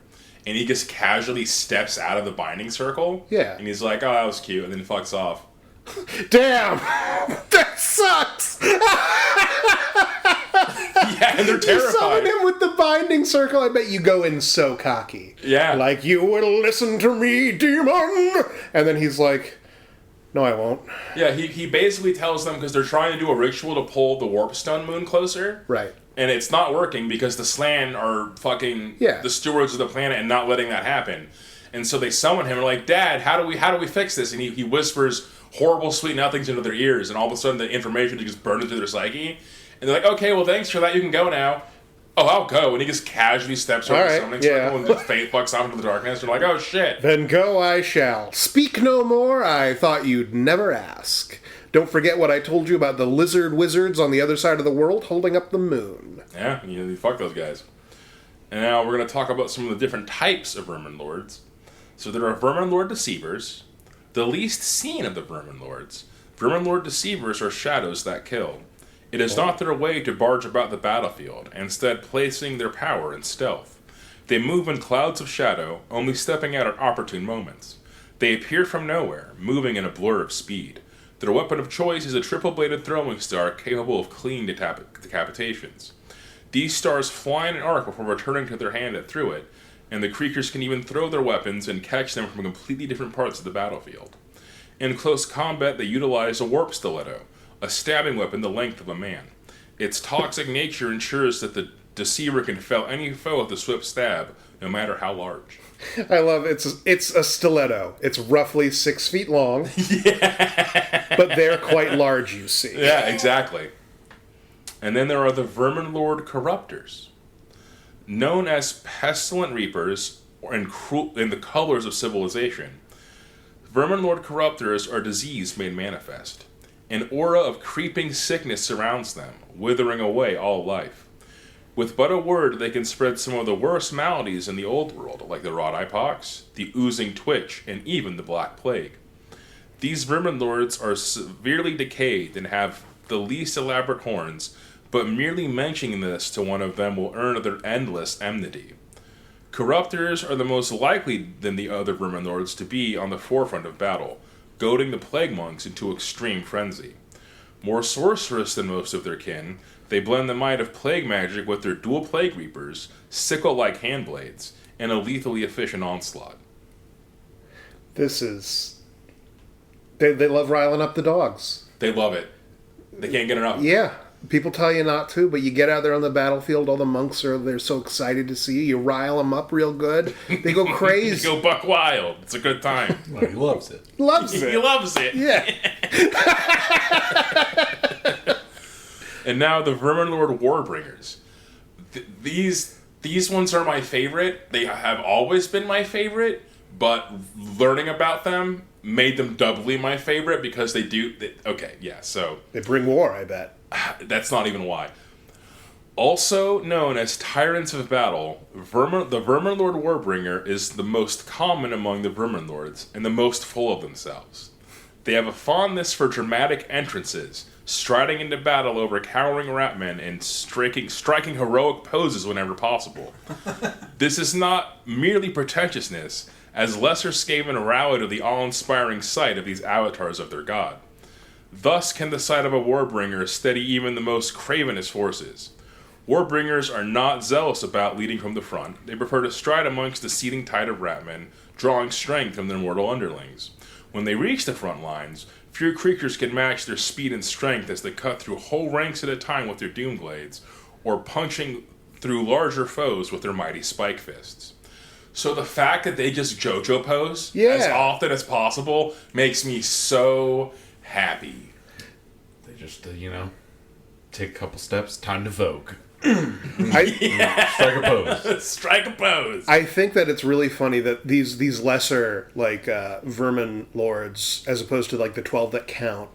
And he just casually steps out of the binding circle. Yeah. And he's like, oh, that was cute. And then fucks off. Damn! That sucks! Yeah, and they're terrified. You summon him with the binding circle, I bet you go in so cocky. Yeah. Like, you will listen to me, demon! And then he's like, no, I won't. Yeah, he basically tells them, because they're trying to do a ritual to pull the Warpstone moon closer. Right. And it's not working because the Slan are fucking the stewards of the planet and not letting that happen. And so they summon him and are like, Dad, how do we fix this? And he whispers horrible sweet nothings into their ears, and all of a sudden the information just burns into their psyche. And they're like, okay, well thanks for that, you can go now. Oh, I'll go. And he just casually steps over the summoning circle and just fucks off into the darkness. They're like, oh shit. Then go I shall. Speak no more, I thought you'd never ask. Don't forget what I told you about the lizard wizards on the other side of the world holding up the moon. Yeah, you fuck those guys. And now we're going to talk about some of the different types of Verminlords. So there are Verminlord Deceivers, the least seen of the Verminlords. Verminlord Deceivers are shadows that kill. It is not their way to barge about the battlefield, instead placing their power in stealth. They move in clouds of shadow, only stepping out at opportune moments. They appear from nowhere, moving in a blur of speed. Their weapon of choice is a triple-bladed throwing star capable of clean decapitations. These stars fly in an arc before returning to their hand through it, and the creatures can even throw their weapons and catch them from completely different parts of the battlefield. In close combat, they utilize a warp stiletto, a stabbing weapon the length of a man. Its toxic nature ensures that the Deceiver can fell any foe with a swift stab, no matter how large. I love it's a stiletto. It's roughly 6 feet long. But they're quite large, you see. Yeah, exactly. And then there are the Verminlord Corrupters. Known as pestilent reapers in the colors of civilization, Verminlord Corrupters are disease made manifest. An aura of creeping sickness surrounds them, withering away all life. With but a word, they can spread some of the worst maladies in the old world, like the wrought-eye pox, the oozing twitch, and even the Black Plague. These Verminlords are severely decayed and have the least elaborate horns, but merely mentioning this to one of them will earn their endless enmity. Corruptors are the most likely than the other Verminlords to be on the forefront of battle, goading the Plague Monks into extreme frenzy. More sorcerous than most of their kin, they blend the might of plague magic with their dual plague reapers, sickle-like handblades, and a lethally efficient onslaught. This is... They love riling up the dogs. They love it. They can't get enough. Yeah. People tell you not to, but you get out there on the battlefield, all the monks they're so excited to see you. You rile them up real good. They go crazy. Go buck wild. It's a good time. Well, he loves it. Loves it. He loves it. Yeah. And now the Verminlord Warbringers. These ones are my favorite. They have always been my favorite, but learning about them made them doubly my favorite because they do... so... They bring war, I bet. That's not even why. Also known as Tyrants of Battle, the Verminlord Warbringer is the most common among the Verminlords and the most full of themselves. They have a fondness for dramatic entrances, striding into battle over cowering ratmen and striking heroic poses whenever possible. This is not merely pretentiousness, as lesser Skaven rally to the awe-inspiring sight of these avatars of their god. Thus can the sight of a Warbringer steady even the most cravenous forces. Warbringers are not zealous about leading from the front. They prefer to stride amongst the seething tide of ratmen, drawing strength from their mortal underlings. When they reach the front lines, few creatures can match their speed and strength as they cut through whole ranks at a time with their doomblades, or punching through larger foes with their mighty spike fists. So the fact that they just JoJo pose as often as possible makes me so happy. They just, take a couple steps, time to vogue. Strike a pose. Strike a pose. I think that it's really funny that these lesser vermin lords, as opposed to the 12 that count,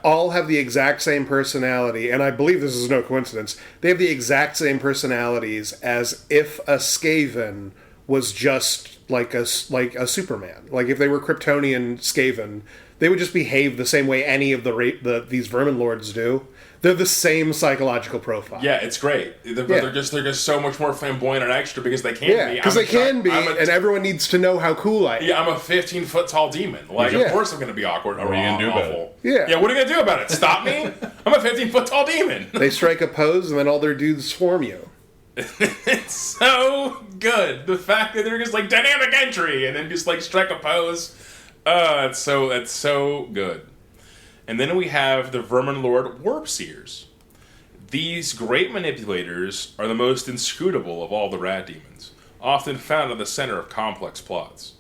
all have the exact same personality, and I believe this is no coincidence. They have the exact same personalities as if a Skaven was just like a Superman. Like if they were Kryptonian Skaven, they would just behave the same way any of these Verminlords do. They're the same psychological profile. Yeah, it's great. They're just so much more flamboyant and extra because they can be. Because they can be, and everyone needs to know how cool I am. Yeah, I'm a 15-foot tall demon. Of course I'm going to be awkward. What are you going to do about it? Yeah, what are you going to do about it? Stop me? I'm a 15-foot tall demon. They strike a pose, and then all their dudes swarm you. It's so good. The fact that they're just dynamic entry, and then just strike a pose. It's so good. And then we have the Verminlord Warpseers. These great manipulators are the most inscrutable of all the rat demons, often found in the center of complex plots.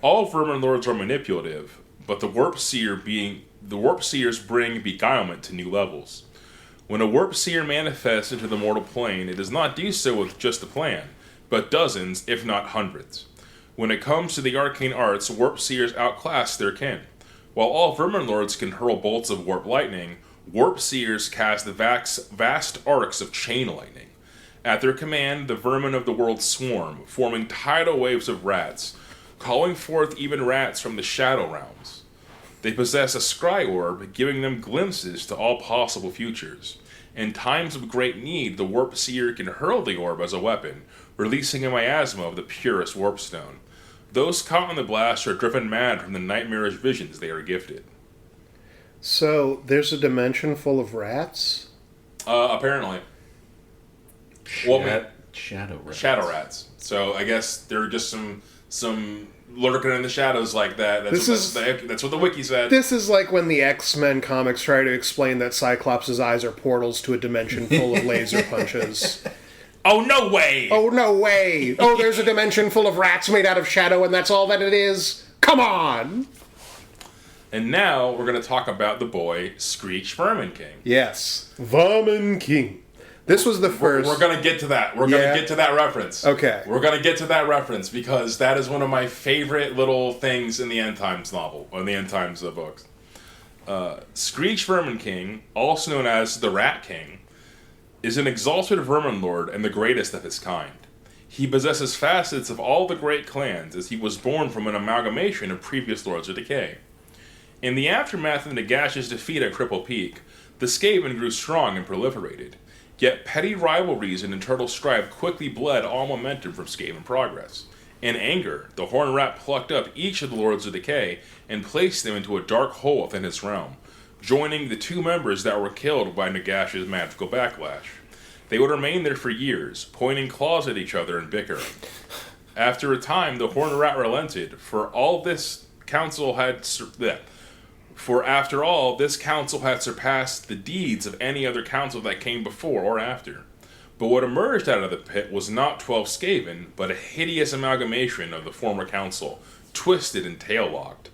All Verminlords are manipulative, but the Warpseers bring beguilement to new levels. When a Warpseer manifests into the mortal plane, it does not do so with just a plan, but dozens, if not hundreds. When it comes to the arcane arts, Warpseers outclass their kin. While all Verminlords can hurl bolts of warp lightning, Warpseers cast the vast arcs of chain lightning. At their command, the vermin of the world swarm, forming tidal waves of rats, calling forth even rats from the shadow realms. They possess a scry orb, giving them glimpses to all possible futures. In times of great need, the Warpseer can hurl the orb as a weapon, releasing a miasma of the purest warpstone. Those caught in the blast are driven mad from the nightmarish visions they are gifted. So, there's a dimension full of rats? Apparently. Shadow rats. Shadow rats. So I guess there are just some lurking in the shadows like that. That's what the wiki said. This is like when the X-Men comics try to explain that Cyclops' eyes are portals to a dimension full of laser punches. Oh, no way! Oh, no way! Oh, there's a dimension full of rats made out of shadow and that's all that it is? Come on! And now we're going to talk about the boy, Skreech Verminking. Yes. Verminking. This was the first... We're going to get to that. We're going to get to that reference. Okay. We're going to get to that reference because that is one of my favorite little things in the End Times novel, or in the End Times books. Skreech Verminking, also known as the Rat King, is an exalted Verminlord and the greatest of his kind. He possesses facets of all the great clans as he was born from an amalgamation of previous Lords of Decay. In the aftermath of Nagash's defeat at Cripple Peak, the Skaven grew strong and proliferated. Yet petty rivalries and internal strife quickly bled all momentum from Skaven progress. In anger, the Horned Rat plucked up each of the Lords of Decay and placed them into a dark hole within his realm, joining the two members that were killed by Nagash's magical backlash. They would remain there for years, pointing claws at each other and bickering. After a time, the Horned Rat relented, for after all, this council had surpassed the deeds of any other council that came before or after. But what emerged out of the pit was not 12 Skaven, but a hideous amalgamation of the former council, twisted and tail-locked.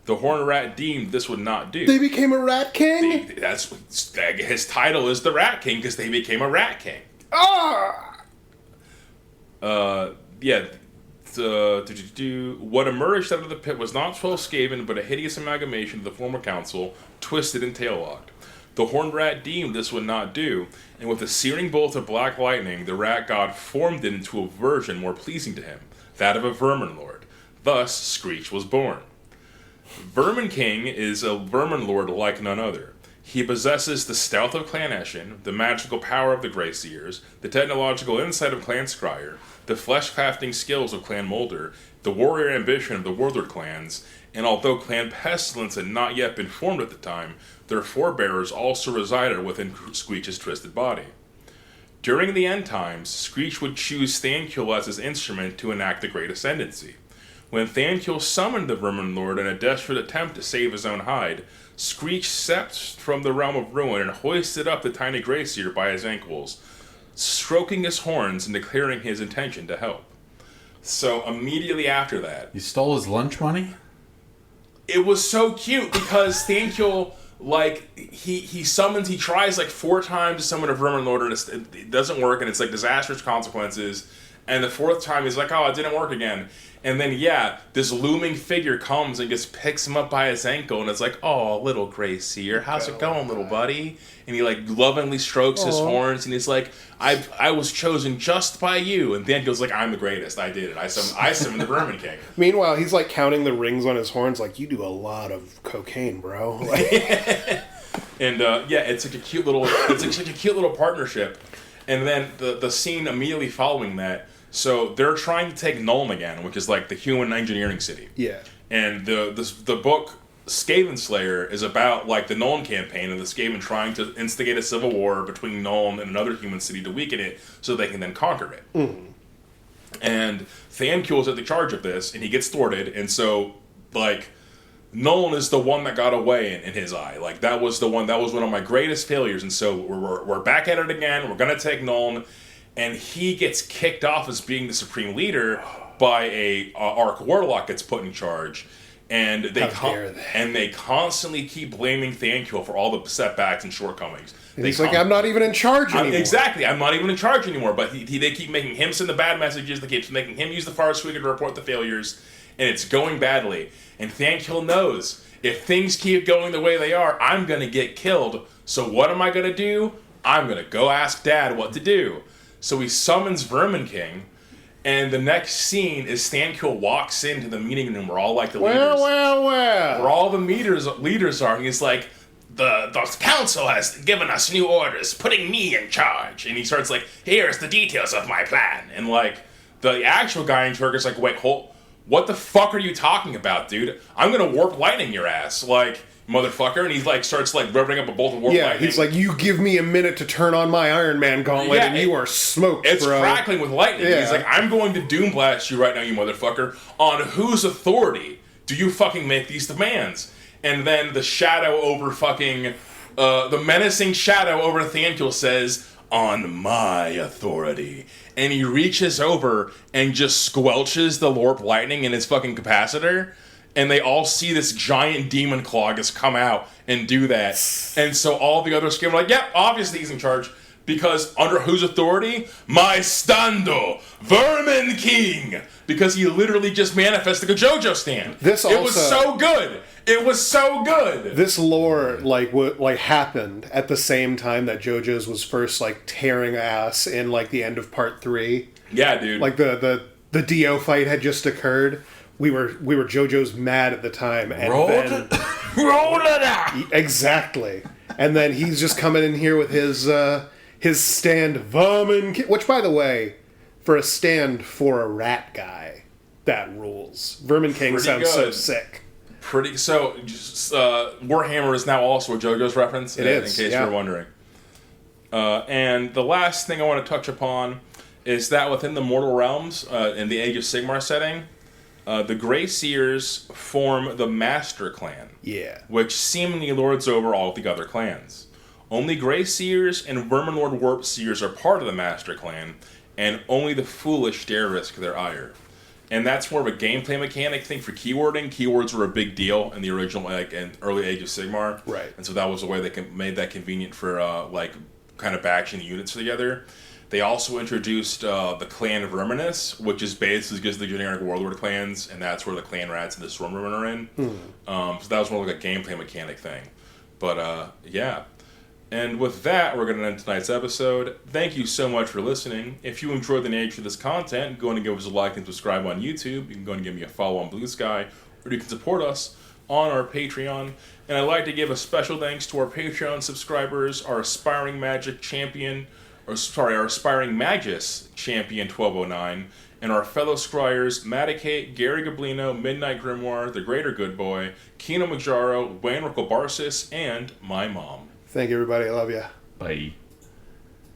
The Horned Rat deemed this would not do. They became a Rat King? His title is the Rat King because they became a Rat King. What emerged out of the pit was not 12 Skaven, but a hideous amalgamation of the former council, twisted and tail-locked. The Horned Rat deemed this would not do, and with a searing bolt of black lightning, the Rat God formed it into a version more pleasing to him, that of a Verminlord. Thus, Skreech was born. Verminking is a Verminlord like none other. He possesses the stealth of Clan Eshin, the magical power of the Grey Seers, the technological insight of Clan Sscryer, the flesh-crafting skills of Clan Molder, the warrior ambition of the Warlord clans, and although Clan Pestilence had not yet been formed at the time, their forebearers also resided within Skreech's twisted body. During the End Times, Skreech would choose Thanqoul as his instrument to enact the Great Ascendancy. When Thranquil summoned the Verminlord in a desperate attempt to save his own hide, Skreech stepped from the realm of ruin and hoisted up the tiny Grey Seer by his ankles, stroking his horns and declaring his intention to help. So immediately after that... You stole his lunch money? It was so cute because Thranquil, he tries 4 times to summon a Verminlord and it doesn't work and it's disastrous consequences. And the 4th time he's like, oh, it didn't work again. And then, this looming figure comes and just picks him up by his ankle, and it's like, oh, little Grey Seer, how's it going, little buddy? And he, lovingly strokes his horns, and he's like, I was chosen just by you. And Thranquil's like, I'm the greatest, I did it. I summoned the Vermin King. Meanwhile, he's, counting the rings on his horns, you do a lot of cocaine, bro. And, it's a cute little partnership. And then the scene immediately following that, so they're trying to take Nuln again, which is the human engineering city. Yeah. And the book Skaven Slayer is about the Nuln campaign and the Skaven trying to instigate a civil war between Nuln and another human city to weaken it so they can then conquer it. Mm. And Thranquil is at the charge of this, and he gets thwarted, and so Nolan is the one that got away in his eye. Like, that was one of my greatest failures. And so we're back at it again. We're going to take Nolan. And he gets kicked off as being the supreme leader by a Arc Warlock gets put in charge. And they constantly keep blaming Thranqueil for all the setbacks and shortcomings. He's like, I'm not even in charge anymore. Exactly, I'm not even in charge anymore. But they keep making him send the bad messages. They keep making him use the Farswigger to report the failures. And it's going badly. And Thranqueil knows, if things keep going the way they are, I'm going to get killed. So what am I going to do? I'm going to go ask Dad what to do. So he summons Verminking. And the next scene is Thranqueil walks into the meeting room where all like the leaders, where all the leaders are, and he's like, the council has given us new orders, putting me in charge. And he starts like, here's the details of my plan. And like the actual guy in charge is like, wait, what the fuck are you talking about, dude? I'm gonna warp lightning your ass, like, motherfucker. And he like starts like revving up a bolt of warp lightning. He's like, you give me a minute to turn on my Iron Man gauntlet, and you are smoked, it's bro. It's crackling with lightning. Yeah. He's like, I'm going to doom blast you right now, you motherfucker. On whose authority do you fucking make these demands? And then the shadow over fucking, the menacing shadow over Thranqueil says, on my authority. And he reaches over and just squelches the warp lightning in his fucking capacitor. And they all see this giant demon claw just come out and do that. And so all the other Skaven are like, yep, obviously he's in charge. Because under whose authority? My stando, Vermin King. Because he literally just manifested a JoJo stand. It was so good. It was so good. This lore happened at the same time that JoJo's was first like tearing ass in like the end of part 3. Yeah, dude. Like the Dio fight had just occurred. We were JoJo's mad at the time, and roll it out. Exactly. And then he's just coming in here with his stand Vermin, which by the way, for a stand for a rat guy, that rules. Vermin King sounds so sick. Warhammer is now also a JoJo's reference. It is, in case you're wondering. And the last thing I want to touch upon is that within the Mortal Realms, in the Age of Sigmar setting, the Grey Seers form the Master Clan. Yeah. Which seemingly lords over all the other clans. Only Grey Seers and Verminlord Warpseers are part of the Master Clan, and only the foolish dare risk their ire. And that's more of a gameplay mechanic thing for keywording. Keywords were a big deal in the original, and early Age of Sigmar. Right. And so that was the way they made that convenient for, kind of batching the units together. They also introduced the Clan Verminus, which is basically just the generic Warlord clans, and that's where the Clan Rats and the Stormvermin are in. So that was more like a gameplay mechanic thing. But, yeah. And with that, we're going to end tonight's episode. Thank you so much for listening. If you enjoyed the nature of this content, go and give us a like and subscribe on YouTube. You can go and give me a follow on Blue Sky, or you can support us on our Patreon. And I'd like to give a special thanks to our Patreon subscribers, our Aspiring Magic Champion, our Aspiring Magus Champion 1209, and our fellow Scryers, Madicate, Gary Gablino, Midnight Grimoire, The Greater Good Boy, Kino Majaro, Wayne Rickle Barsis, and my mom. Thank you, everybody. I love you. Bye.